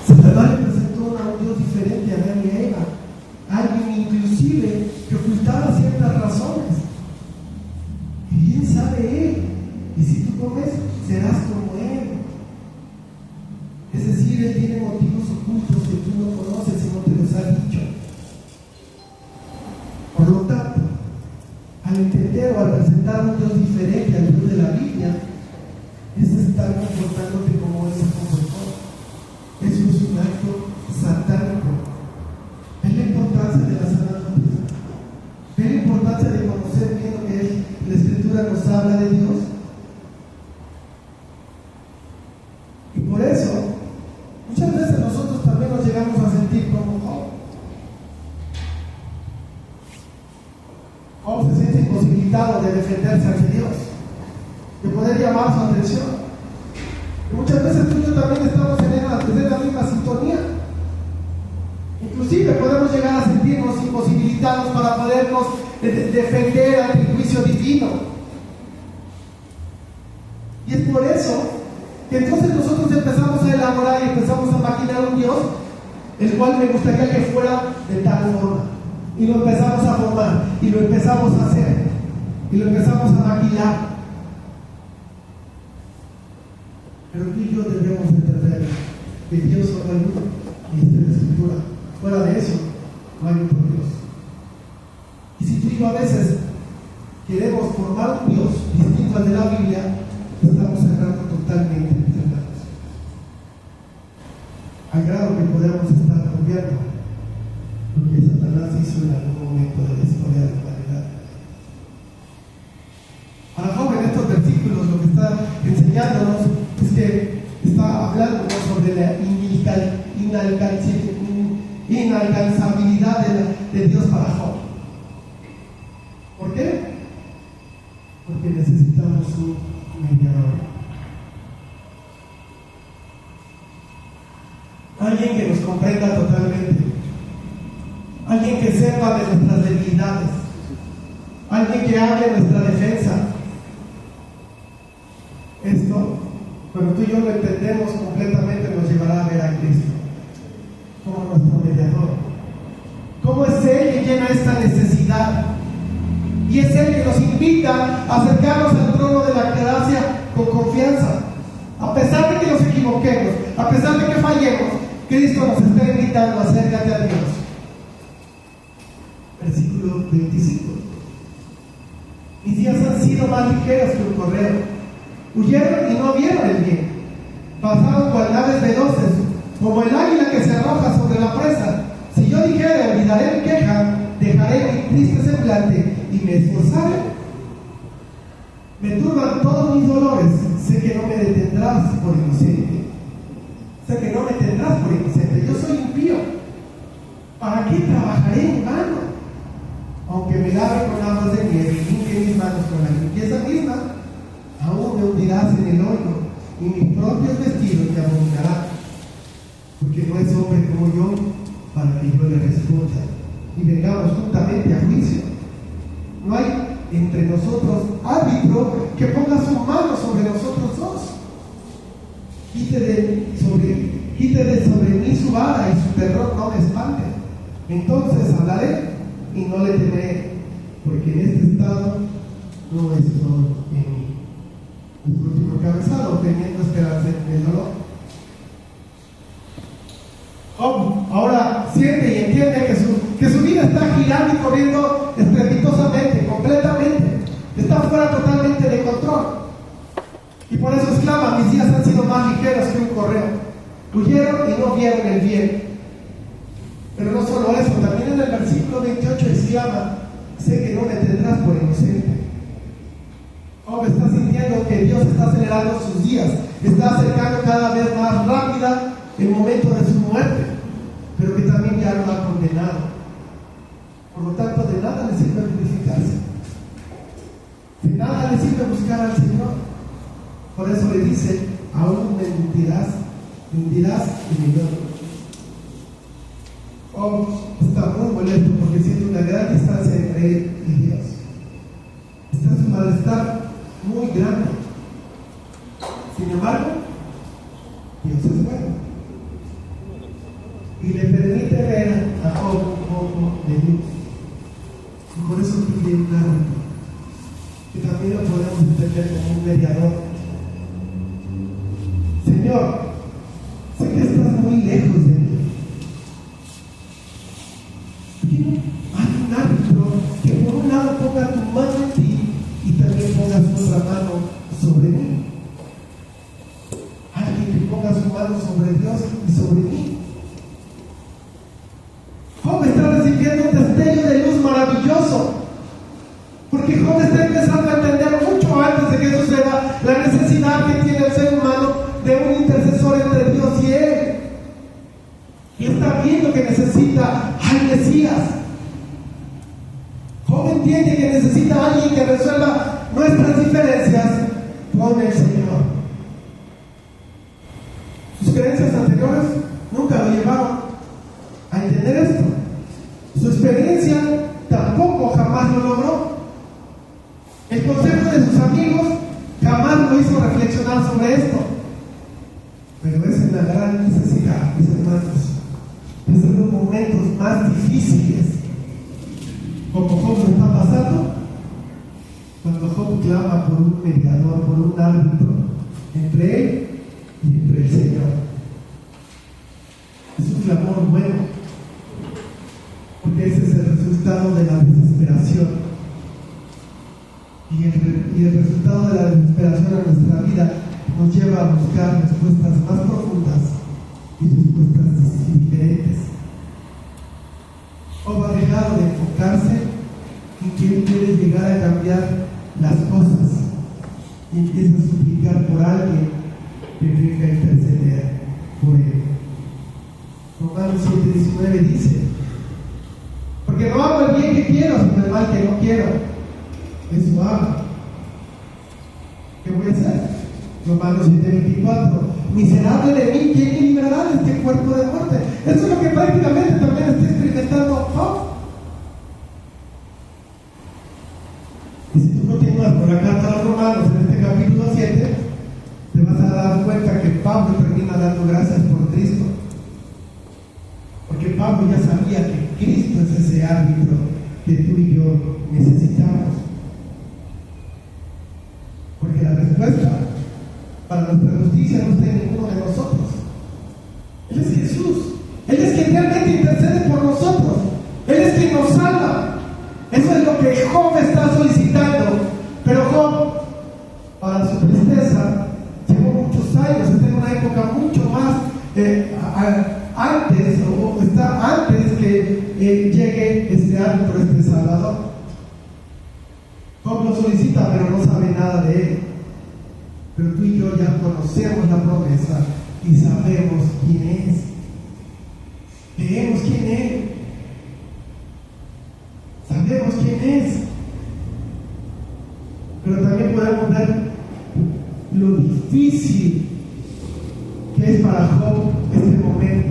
Satanás le presentó a un Dios diferente a Adán y a Eva, alguien inclusive que ocultaba ciertas razones. Y bien sabe él, y si tú comes, serás como él. Es decir, él tiene motivos ocultos que tú no conoces y no te los ha dicho. Por lo tanto, al entender o al presentar un Dios diferente al Dios de la Biblia, es estar comportándote como él se comportó. Eso es un acto satánico. Es la importancia de la sana noticia. Es la importancia de conocer bien lo que la Escritura nos habla de Dios. Y por eso, muchas veces nosotros también nos llegamos a sentir como Job. Job se siente imposibilitado de defenderse ante Dios, de poder llamar su atención. Y muchas veces tú y yo también estamos en la misma sintonía. Inclusive podemos llegar a sentirnos imposibilitados para podernos defender ante el juicio divino. Y es por eso que entonces nosotros empezamos a elaborar y empezamos a maquinar un Dios, el cual me gustaría que fuera de tal forma. Y lo empezamos a formar, y lo empezamos a hacer, y lo empezamos a maquinar. Pero tú y yo debemos entender que Dios solo hay uno, y esta es la escritura. Fuera de eso, no hay otro Dios. Y si tú y yo a veces queremos formar un Dios distinto al de la Biblia, estamos cerrando totalmente el Dios. Al grado que podemos estar cambiando lo que Satanás hizo en algún momento de la historia de la humanidad. Ahora, joven, estos versículos lo que está enseñándonos es que está hablando sobre la inalcanzabilidad de Dios para Job. ¿Por qué? Porque necesitamos un mediador. Alguien que nos comprenda totalmente. Alguien que sepa de nuestras debilidades. Alguien que hable nuestra defensa. Esto, cuando tú y yo lo entendemos completamente, nos llevará a ver a Cristo como nuestro mediador. ¿Cómo es Él que llena esta necesidad? Y es Él que nos invita a acercarnos al trono de la gracia con confianza. A pesar de que nos equivoquemos, a pesar de que fallemos, Cristo nos está invitando a acércate a Dios. Versículo 25. Mis días han sido más ligeros que un correo. Huyeron y no vieron el bien. Pasaron cual aves veloces, como el águila que se arroja sobre la presa. Si yo dijera, olvidaré mi queja, dejaré mi triste semblante y me esforzaré. Me turban todos mis dolores. Sé que no me detendrás por inocente. Sé que no me tendrás por inocente. Yo soy impío. ¿Para qué trabajaré en vano? Aunque me lave con aguas de nieve y limpie mis manos con la limpieza misma, aún me hundirás en el hoyo y mis propios vestidos te abominarán. Porque no es hombre como yo para que yo le responda y vengamos juntamente a juicio. No hay entre nosotros árbitro que ponga su mano sobre nosotros dos. Quite de sobre mí su vara y su terror no me espante. Entonces hablaré y no le temeré, porque en este estado no estoy en mí. El último cabezado, teniendo esperanza en el dolor. Ahora siente y entiende que su vida está girando y corriendo estrepitosamente, completamente. Está fuera totalmente de control. Y por eso exclama: mis días han sido más ligeros que un correo. Huyeron y no vieron el bien. Pero no solo eso, también en el versículo 28 exclama: sé que no me tendrás por inocente. Job está sintiendo que Dios está acelerando sus días, está acercando cada vez más rápida el momento de su muerte, pero que también ya lo ha condenado. Por lo tanto, de nada le sirve purificarse, de nada le sirve buscar al Señor. Por eso le dice: aún me hundirás en el hoyo. Job está muy molesto porque siente una gran distancia entre él y Dios. Está su malestar muy grande. Sin embargo, Dios es bueno y le permite ver a Job un poco de luz. Y por eso pide un árbitro, que también lo podemos entender como un mediador. Señor, sé que estás muy lejos de mí. Hay un árbitro que por un lado ponga tu mano en ti y también ponga su otra mano sobre mí. Alguien que ponga su mano sobre Dios y sobre mí. Job está recibiendo un destello de luz maravilloso, porque Job está empezando a entender mucho antes de que suceda la necesidad que tiene el ser humano de un intercesor entre Dios y él. Y está viendo que necesita al Mesías. Job entiende que necesita a alguien que resuelva nuestras diferencias con el Señor. Sus creencias anteriores nunca lo llevaron a entender esto. Su experiencia tampoco jamás lo logró. El consejo de sus amigos jamás lo hizo reflexionar sobre esto. Pero es en la gran necesidad, mis hermanos, es en los momentos más difíciles, como Job lo está pasando, cuando Job clama por un mediador, por un árbitro entre él y entre el Señor. Es un clamor bueno, porque ese es el resultado de la desesperación. Y el resultado de la desesperación en nuestra vida nos lleva a buscar respuestas más profundas y respuestas diferentes. Job ha dejado de enfocarse en que él quiere llegar a cambiar las cosas y empieza a suplicar por alguien que venga a interceder por él. Romanos 7:19 dice: porque no hago el bien que quiero, sino el mal que no quiero. Eso hago. ¿Qué voy a hacer? Romanos 7:24: miserable de mí, ¿quién me librará de este cuerpo de muerte? Eso es lo que prácticamente también está experimentando Job. Y si tú continúas por la carta a los Romanos en este capítulo 7, te vas a dar cuenta que Pablo termina dando gracias por Cristo, porque Pablo ya sabía que Cristo es ese árbitro que tú y yo necesitamos. Porque la respuesta para nuestra justicia no está en ninguno de nosotros. Él es Jesús. Él es quien realmente intercede por nosotros. Él es quien nos salva. Eso es lo que Job está solicitando. Pero Job, para su tristeza, llevó muchos años. Está en una época mucho más antes, o está antes que llegue este árbitro, este Salvador. Job lo solicita, pero no sabe nada de él. Pero tú y yo ya conocemos la promesa y sabemos quién es. Leemos quién es. Sabemos quién es. Pero también podemos ver lo difícil que es para Job este momento.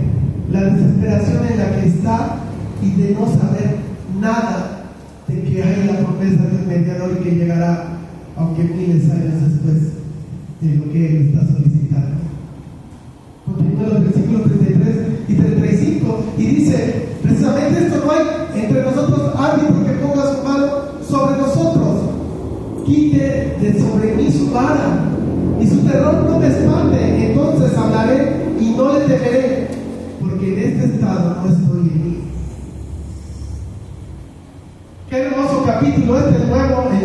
La desesperación en la que está y de no saber nada de que hay la promesa del mediador y que llegará, aunque miles de años después de lo que él está solicitando. Continúa los versículos 33 y 35 y dice: precisamente esto, no hay entre nosotros árbitro que ponga su mano sobre nosotros. Quite de sobre mí su vara y su terror no me espante. Entonces hablaré y no le temeré, porque en este estado no estoy en mí. Qué hermoso capítulo el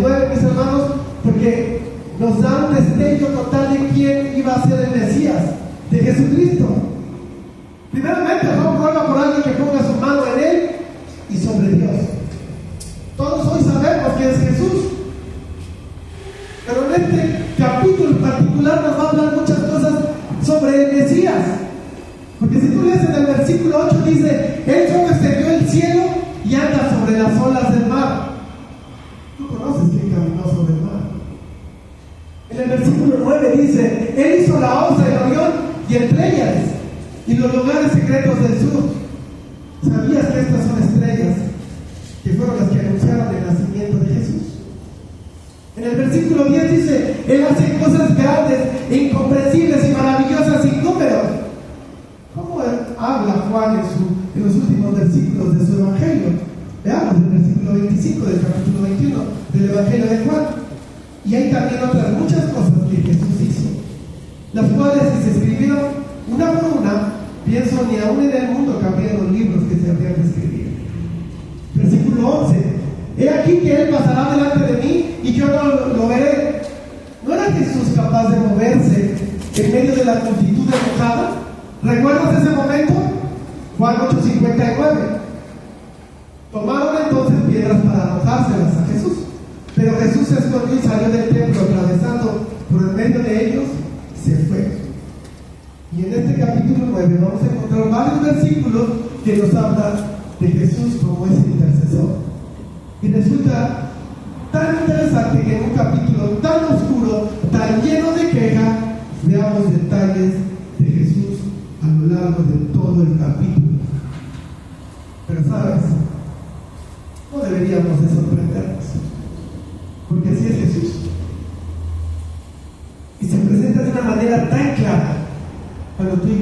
9, mis hermanos, porque nos da un destello total de quién iba a ser el Mesías, de Jesucristo. Primeramente, Job ruega por alguien que ponga su mano en él y sobre Dios. Todos hoy sabemos que es Jesús, pero en este capítulo en particular nos va a hablar muchas cosas sobre el Mesías. Porque si tú lees en el versículo 8, dice: él solo extendió el cielo y anda sobre las olas del mar. Tú conoces quién caminó sobre el mar. En el versículo 9 dice: él hizo la Osa, el Orión y el Pléyades y los lugares secretos del sur. ¿Sabías que estas son estrellas que fueron las que anunciaron el nacimiento de Jesús? En el versículo 10 dice: él hace cosas grandes, incomprensibles y maravillosas sin número. ¿Cómo habla Juan en los últimos versículos de su Evangelio? Veamos el versículo 25 del capítulo 21 del Evangelio de Juan. Y hay también otras muchas cosas que Jesús hizo, las cuales, si se escribieron una por una, pienso ni aún en el mundo cabrían los libros que se habrían de escribir. Versículo 11: he aquí que él pasará delante de mí y yo no lo veré. ¿No era Jesús capaz de moverse en medio de la multitud enojada? ¿Recuerdas ese momento? Juan 8:59. Tomaron entonces piedras para arrojárselas a Jesús, pero Jesús se escondió y salió del templo, atravesando por el medio de ellos, se fue. Y en este capítulo 9 vamos a encontrar varios versículos que nos hablan de Jesús como ese intercesor. Y resulta tan interesante que en un capítulo tan oscuro, tan lleno de queja, veamos detalles de Jesús a lo largo de todo el capítulo. Pero sabes, no deberíamos de sorprender.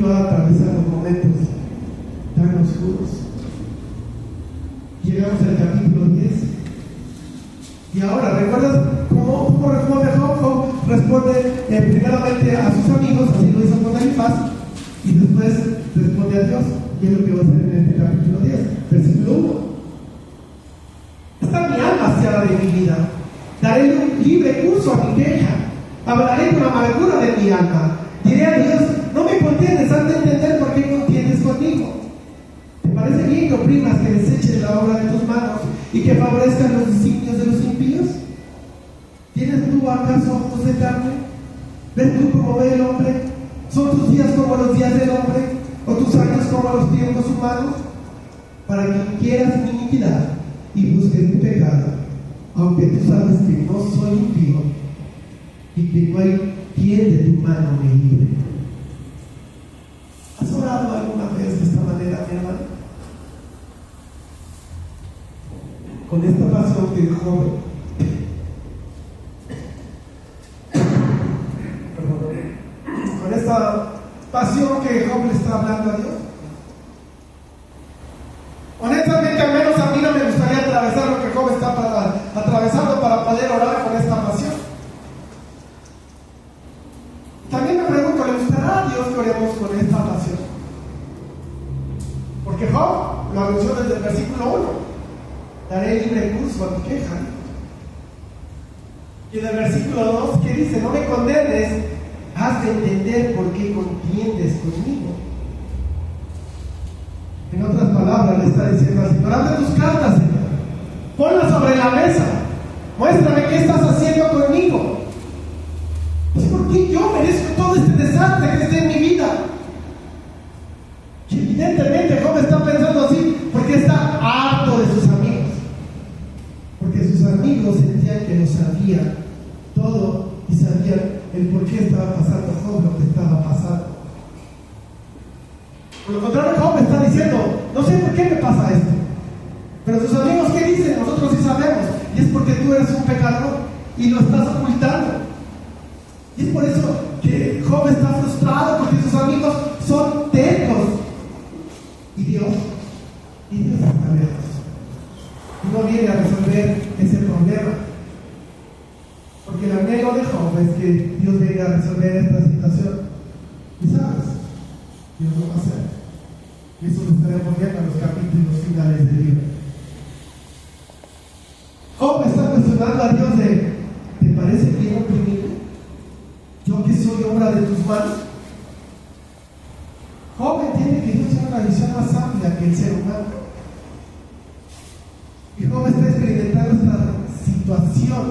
yo a atravesar los momentos tan oscuros. Llegamos al capítulo 10. Y ahora, ¿recuerdas cómo responde Job? Job responde primeramente a sus amigos, así lo hizo con Elifaz, y después responde a Dios. Y es lo que va a hacer en este capítulo 10, versículo 1. Está mi alma hacia la debilidad. Daré un libre curso a mi queja. Hablaré con la amargura de mi alma. Diré a Dios, no me contiendes, haz de entender por qué contiendes conmigo. ¿Te parece bien que oprimas, que deseches la obra de tus manos y que favorezcan los designios de los impíos? ¿Tienes tú acaso ojos de carne? ¿Ves tú cómo ve el hombre? ¿Son tus días como los días del hombre? ¿O tus años como los tiempos humanos? Para que quieras mi iniquidad y busques mi pecado, aunque tú sabes que no soy impío y que no hay quien de tu mano me libre. ¿Has orado alguna vez de esta manera, mi hermano? Con esta pasión que Job, con esta pasión que Job le está hablando a Dios. Honestamente, al menos a mí no me gustaría atravesar lo que Job está atravesando para poder orar con esta pasión. También me pregunto, ¿le gustará a Dios que oremos con esta pasión? Porque Job lo anunció desde el versículo 1. Daré libre curso a mi queja. Y en el versículo 2, ¿qué dice? No me condenes, haz de entender por qué contiendes conmigo. En otras palabras, le está diciendo al Señor, hazme tus cartas, Señor. Ponlas sobre la mesa. Muéstrame qué estás haciendo conmigo. Pues ¿por qué yo merezco todo este desastre que está en mi vida? Y evidentemente Job está pensando así porque está harto de sus amigos. Porque sus amigos sentían que lo sabían todo y sabían el por qué estaba pasando Job lo que estaba pasando. Por lo contrario, Job está diciendo, no sé por qué me pasa esto. Pero sus amigos, ¿qué dicen? Nosotros sí sabemos. Y es porque tú eres un pecador y lo estás ocultando. Y es por eso que Job está frustrado, porque sus amigos son tercos. Y Dios está lejos. Y no viene a resolver ese problema. Porque el anhelo de Job es que Dios venga a resolver esta situación. Y sabes, Dios lo va a hacer. Y eso lo estaremos viendo en los capítulos finales del libro. Job está cuestionando a Dios de, ¿te parece bien oprimirme? Yo que soy obra de tus manos. Job entiende que Dios tiene una visión más amplia que el ser humano. Y Job está experimentando esta situación,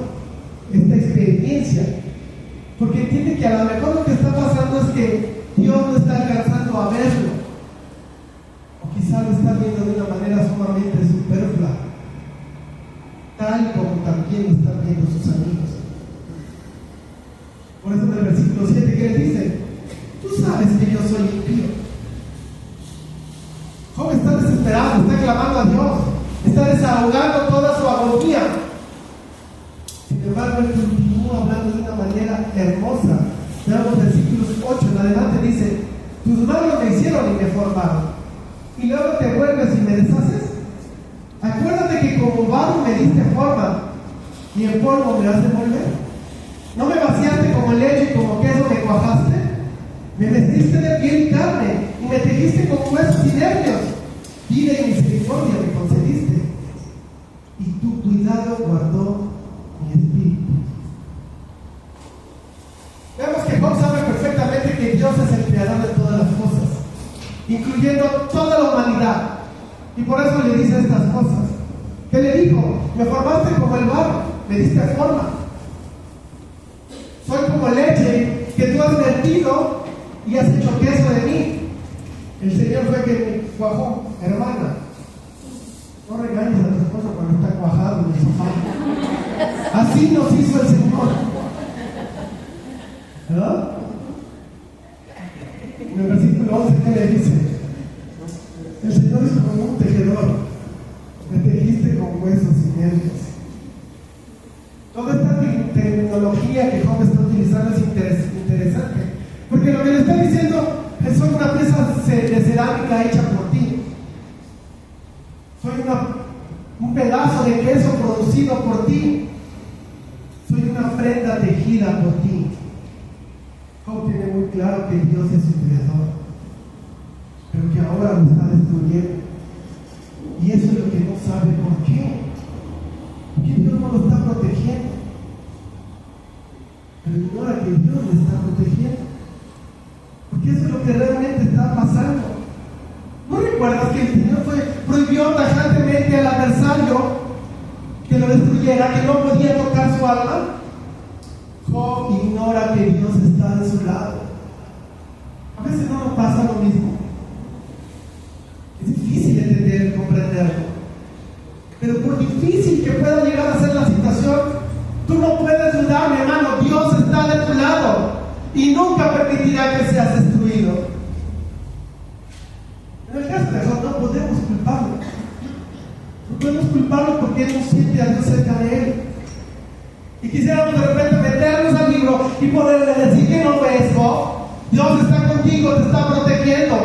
esta experiencia, porque entiende que a lo mejor lo que está pasando es que Dios no está alcanzando a verlo, o quizá lo está viendo de una manera sumamente superflua, tal como también lo están viendo sus amigos. Por eso en el versículo 7 que le dice, tú sabes que yo soy impío. Job está desesperado, está clamando a Dios, está desahogando toda su agonía. Sin embargo, él continúa hablando de una manera hermosa. Veamos versículos 8 en adelante, dice, tus manos me hicieron y me formaron, y luego te vuelves y me deshaces. Acuérdate que como barro me diste forma, y en polvo me has de volver. ¿No me vaciaste como leche y como queso me cuajaste? Me vestiste de piel y carne, y me tejiste con huesos y nervios. Vida y misericordia me concediste, y tu cuidado guardó mi espíritu. Vemos que Job sabe perfectamente que Dios es el creador de todas las cosas, incluyendo toda la humanidad, y por eso le dice estas cosas. ¿Qué le dijo? Me formaste como el barro, me diste forma. Soy como leche que tú has vertido y has hecho queso de mí. El Señor fue que me cuajó, hermana. No regañes a tu esposo cuando está cuajado en el sofá. Así nos hizo el Señor. ¿No? En el versículo 11, ¿qué le dice? El Señor es como un tejedor. Me tejiste con huesos y nervios. Toda esta terminología que Job está utilizando es interesante. Porque lo que le está diciendo, Soy una pieza de cerámica hecha por ti. Soy un pedazo de queso producido por ti. Soy una prenda tejida por ti. Job tiene muy claro que Dios es su creador, pero que ahora lo está destruyendo. Y eso es lo que no sabe por qué. Porque Dios no lo está protegiendo. Pero ignora que Dios le está protegiendo. Porque eso es lo que realmente está pasando. ¿No recuerdas que el Señor prohibió tajantemente al adversario que lo destruyera, que no podía tocar su alma? Job ignora que Dios está de su lado. A veces no nos pasa lo mismo. Es difícil entender, comprenderlo. Pero por difícil que pueda llegar a ser la situación, tú no puedes dudar, mi hermano. Dios está de tu lado y nunca permitirá que seas destruido. En el caso de Job no podemos culparlo. No podemos culparlo porque él no siente a Dios cerca de él. Y quisiéramos de repente meternos al libro y poderle decir que no ves, Job. Dios está contigo, te está protegiendo.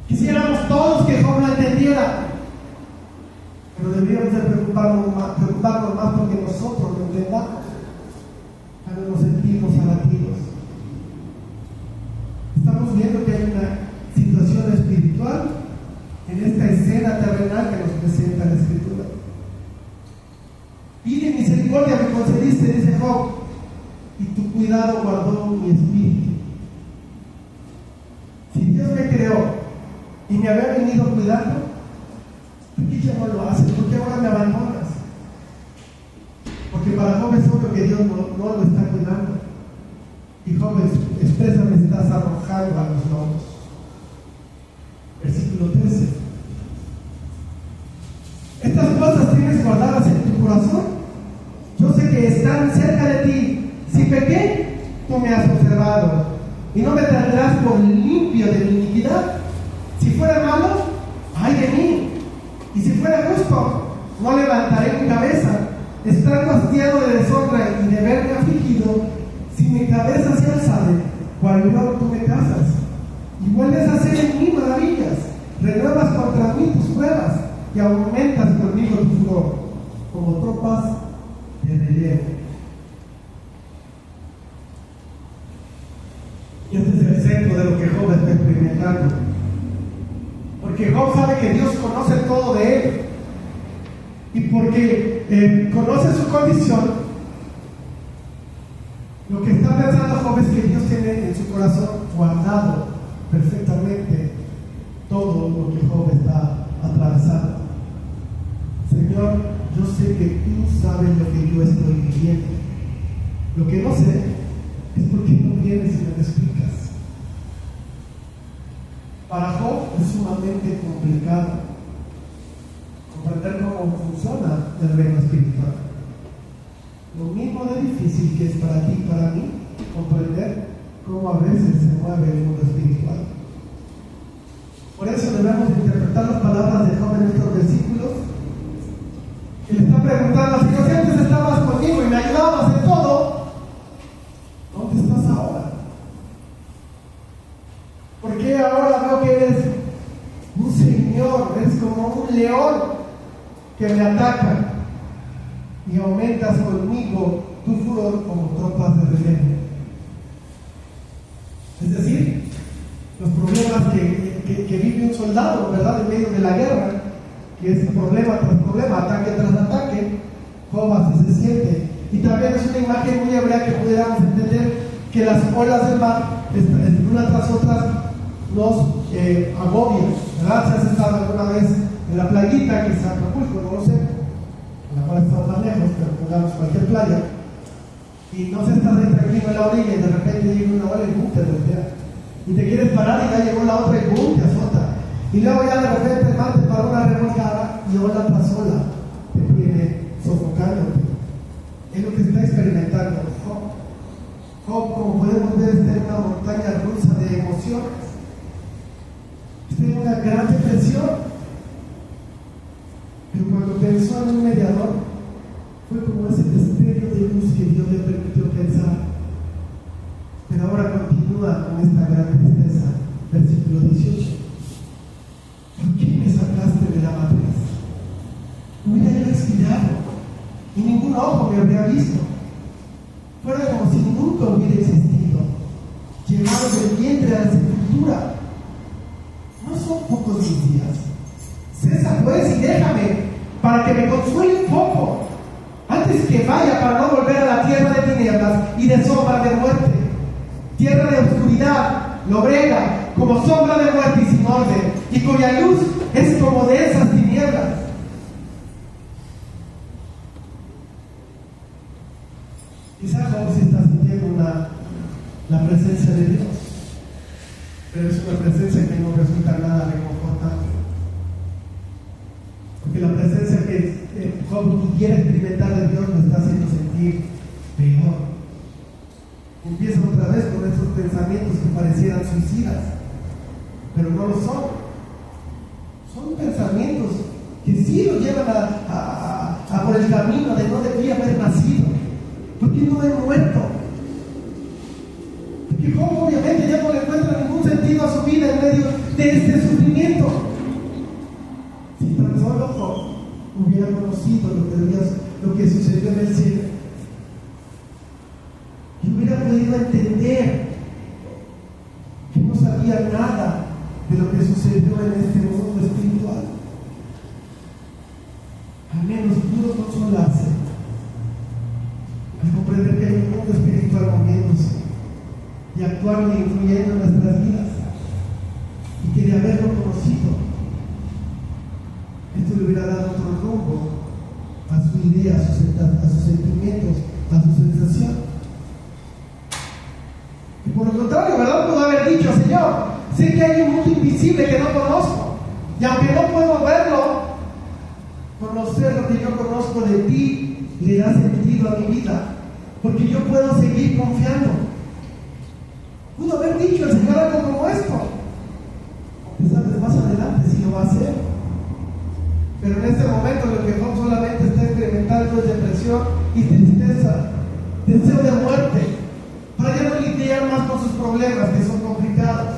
Quisiéramos todos que Job lo entendiera. Pero deberíamos de preocuparnos más porque nosotros lo entendamos. Cuando nos sentimos abatidos. Estamos viendo que hay una situación espiritual en esta escena terrenal que nos presenta la Escritura. Pide misericordia me concediste, dice Job, y tu cuidado guardó mi espíritu. Si Dios me creó y me había venido cuidando, ¿por qué ya no lo haces? ¿Por qué ahora me abandonas? Porque para Job es obvio que Dios no lo está cuidando. Y Job expresa: me estás arrojando a los lobos. Versículo 13. Estas cosas tienes guardadas en tu corazón. Yo sé que están cerca de ti. Si pequé, tú me has observado y no me tendrás por limpio de mi iniquidad. Si fuera malo, ay de mí. Y si fuera justo, no levantaré mi cabeza. Estando hastiado de deshonra y de verme afligido, si mi cabeza se alzare, cual león tú me cazas y vuelves a hacer en mí maravillas. Renuevas contra mí tus pruebas y aumentas conmigo tu furor, como tropas de relevo. Y este es el centro de lo que Job está experimentando. Porque Job sabe que Dios conoce todo de él. Y porque conoce su condición, lo que está pensando Job es que Dios tiene en su corazón guardado perfectamente todo lo que Job está atravesando. Señor, yo sé que tú sabes lo que yo estoy viviendo. Lo que no sé es por qué no vienes y me lo explicas. Para Job es sumamente complicado comprender cómo funciona el reino espiritual. Lo mismo de difícil que es para ti y para mí comprender cómo a veces se mueve el mundo espiritual. Por eso debemos interpretar las palabras de Job en estos versículos. Y le está preguntando: si yo antes estabas conmigo y me ayudabas en todo, ¿dónde estás ahora? ¿Por qué ahora veo que eres un señor, eres como un león que me ataca y aumentas conmigo tu furor como tropas de relevo? Es decir, los problemas que vive un soldado, ¿verdad?, en medio de la guerra, que es problema tras problema, ataque tras ataque, Job así se siente. Y también es una imagen muy hebrea que pudiéramos entender que las olas del mar, una tras otra, nos agobian, ¿verdad? Si has estado alguna vez en la playita, que es Acapulco, no lo sé, a la cual estamos más lejos, pero pongamos cualquier playa, y no se está tranquilo en la orilla y de repente llega una ola y ¡pum!, te golpea. Y te quieres parar y ya llegó la otra y ¡pum!, te azota. Y luego ya de repente el mar te para una remolcada y ola tras ola te viene sofocándote. Es lo que está experimentando Job. Job, como podemos ver, está en una montaña rusa de emociones. Está en una gran depresión. Pero cuando pensó en un mediador, fue como ese destello de luz que Dios le permitió pensar. Pero ahora continúa con esta gran tristeza. visto. Fueron como si nunca hubiera existido, llevados del vientre a la sepultura. No son pocos mis días. Cesa pues y déjame, para que me consuele un poco, antes que vaya para no volver a la tierra de tinieblas y de sombra de muerte, tierra de oscuridad, lobrega, como sombra de muerte y sin orden, y cuya luz es como de esas tinieblas. Quizás Job se está sintiendo la presencia de Dios, pero es una presencia que no resulta nada reconfortante, porque la presencia que Job quiere experimentar de Dios lo está haciendo sentir peor. Empieza otra vez con esos pensamientos que parecieran suicidas, pero no lo son. Son pensamientos que sí lo llevan a por el camino de no debía haber nacido, porque no he muerto. Porque Job obviamente ya no le encuentra ningún sentido a su vida en medio de este sufrimiento. Si tan solo Job hubiera conocido lo que sucedió en el cielo, y hubiera podido entender que no sabía nada de lo que sucedió en este mundo espiritual, al menos pudo consolarse al comprender que hay un mundo espiritual moviéndose y actuando e influyendo en nuestras vidas, y que de haberlo conocido, esto le hubiera dado otro rumbo a su idea, a sus sentimientos, a su sensación. Y por lo contrario, ¿verdad? Pudo haber dicho: Señor, sé que hay un mundo invisible que no conozco, y aunque no puedo verlo, conocer lo que yo conozco de ti le da sentido a mi vida, porque yo puedo seguir confiando. Pudo haber dicho el Señor algo como esto, aunque sabes, más adelante sí lo va a hacer. Pero en este momento lo que Job solamente está experimentando es depresión y tristeza, deseo de muerte, para ya no lidiar más con sus problemas que son complicados.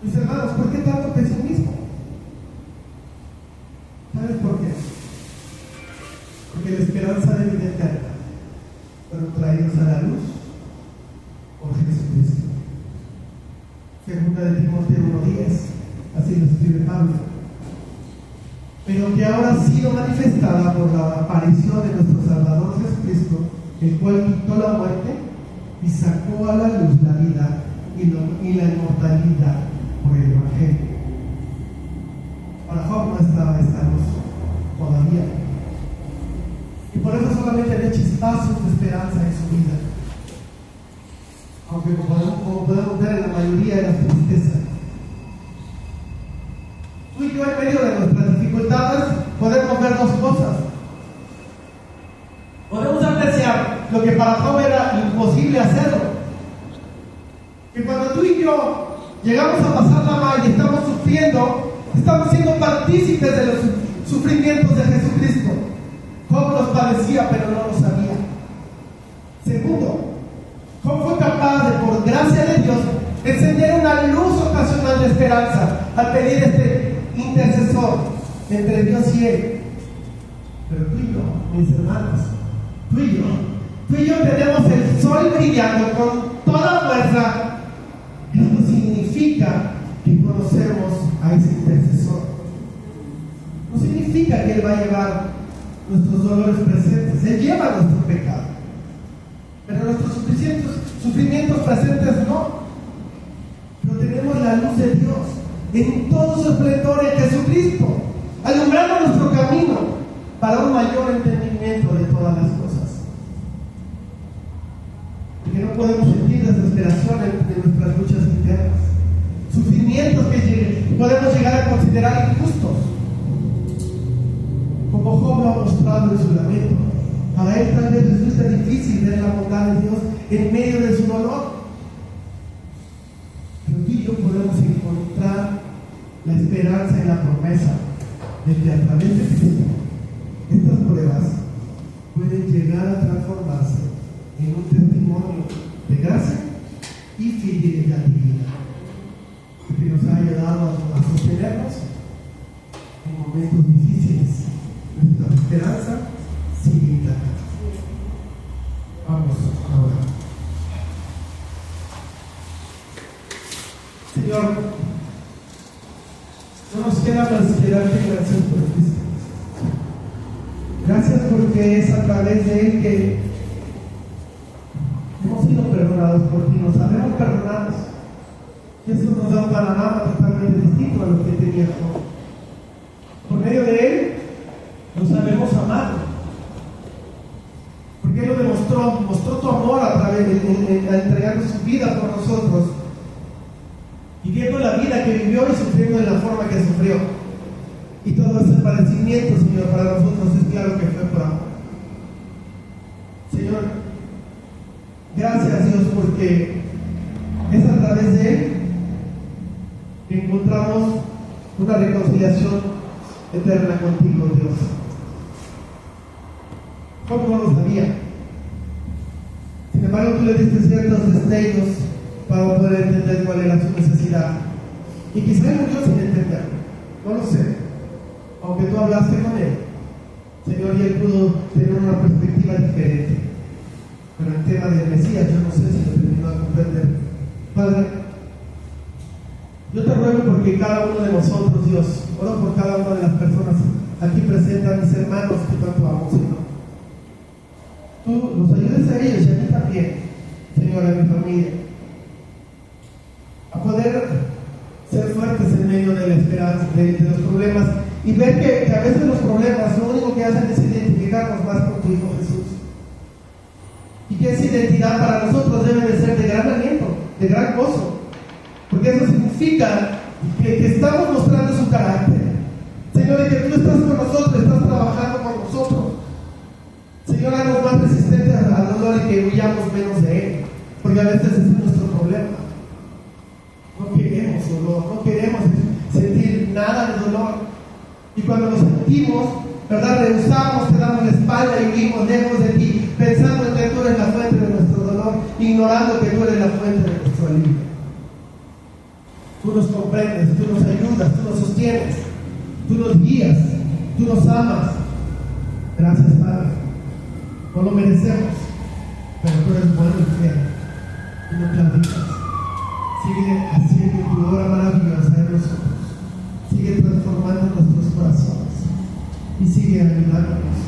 Mis hermanos, ¿por qué tanto pesimismo? ¿Sabes por qué? Porque la esperanza de vida eterna fueron traídos a la luz por Jesucristo. Segunda de Timoteo 1:10, así lo escribe Pablo. Pero que ahora ha sido manifestada por la aparición de nuestro Salvador Jesucristo, el cual quitó la muerte y sacó a la luz la vida y la inmortalidad por el Evangelio. Para Job no estaba esta luz todavía, y por eso solamente había chispazos de esperanza en su vida, aunque como podemos ver, en la mayoría era tristeza. Tú y yo, en medio de nuestras dificultades, podemos ver dos cosas. Podemos apreciar lo que para Job era imposible hacerlo, que cuando tú y yo llegamos a pasarla mal y estamos sufriendo, estamos siendo partícipes de los sufrimientos de Jesucristo. Job los padecía, pero no lo sabía. Segundo, Job fue capaz de, por gracia de Dios, encender una luz ocasional de esperanza al pedir este intercesor entre Dios y él. Pero tú y yo, mis hermanos, tú y yo tenemos el sol brillando con toda fuerza. Esto significa que conocemos a ese intercesor. No significa que Él va a llevar nuestros dolores presentes. Él lleva nuestro pecado, pero nuestros sufrimientos presentes no. Pero tenemos la luz de Dios en todo su esplendor en Jesucristo, alumbrando nuestro camino para un mayor entendimiento de todas las cosas. Porque no podemos sentir desesperación en nuestras luchas internas, sufrimientos que podemos llegar a considerar injustos, como Job lo ha mostrado en su lamento. Para él tal vez resulta difícil ver la bondad de Dios en medio de su dolor, pero tú y yo podemos encontrar la esperanza y la promesa de que a través de Cristo estas pruebas pueden llegar a transformarse en un testimonio de gracia y fidelidad divina, que nos ha ayudado a sostenernos en momentos difíciles. Nuestra esperanza sigue intacta. No nos queda más que darte gracias por Cristo. Gracias porque es a través de Él que hemos sido perdonados por ti, nos sabemos perdonados. Y eso nos da un panorama totalmente distinto a lo que teníamos. Por medio de Él nos sabemos amar. Porque Él lo demostró, mostró tu amor a través de entregarnos su vida por nosotros. Viviendo la vida que vivió y sufriendo de la forma que sufrió. Y todo ese padecimiento, Señor, para nosotros es claro que fue por amor. Señor, gracias Dios porque es a través de Él que encontramos una reconciliación eterna contigo, Dios. ¿Cómo no lo sabía? Sin embargo, tú le diste ciertos destellos para poder entender cuál era su necesidad. Y quizá él murió sin entenderlo, no lo sé. Aunque tú hablaste con él, Señor, y él pudo tener una perspectiva diferente. Pero el tema del Mesías, yo no sé si lo terminó de comprender. Padre, yo te ruego porque cada uno de nosotros, Dios, oro por cada una de las personas aquí presentes, a mis hermanos que tanto amo, Señor. Tú nos ayudes a ellos y a mí también, Señor, a mi familia, a poder ser fuertes en medio de la esperanza, de los problemas, y ver que a veces los problemas lo único que hacen es identificarnos más con tu Hijo Jesús. Y que esa identidad para nosotros debe de ser de gran aliento, de gran gozo, porque eso significa que estamos mostrando su carácter. Señor, que tú estás con nosotros, estás trabajando con nosotros. Señor, haznos más resistentes al dolor y que huyamos menos de él, porque a veces ese es nuestro problema. No queremos dolor, no queremos sentir nada de dolor. Y cuando lo sentimos, ¿verdad? Rehusamos, te damos la espalda y huimos lejos de ti, pensando en que tú eres la fuente de nuestro dolor, ignorando que tú eres la fuente de nuestro alivio. Tú nos comprendes, tú nos ayudas, tú nos sostienes, tú nos guías, tú nos amas. Gracias, Padre. No lo merecemos, pero tú eres bueno y fiel. Y no claudicas. Sigue haciendo tu obra maravillosa en nosotros. Sigue transformando nuestros corazones y sigue ayudándonos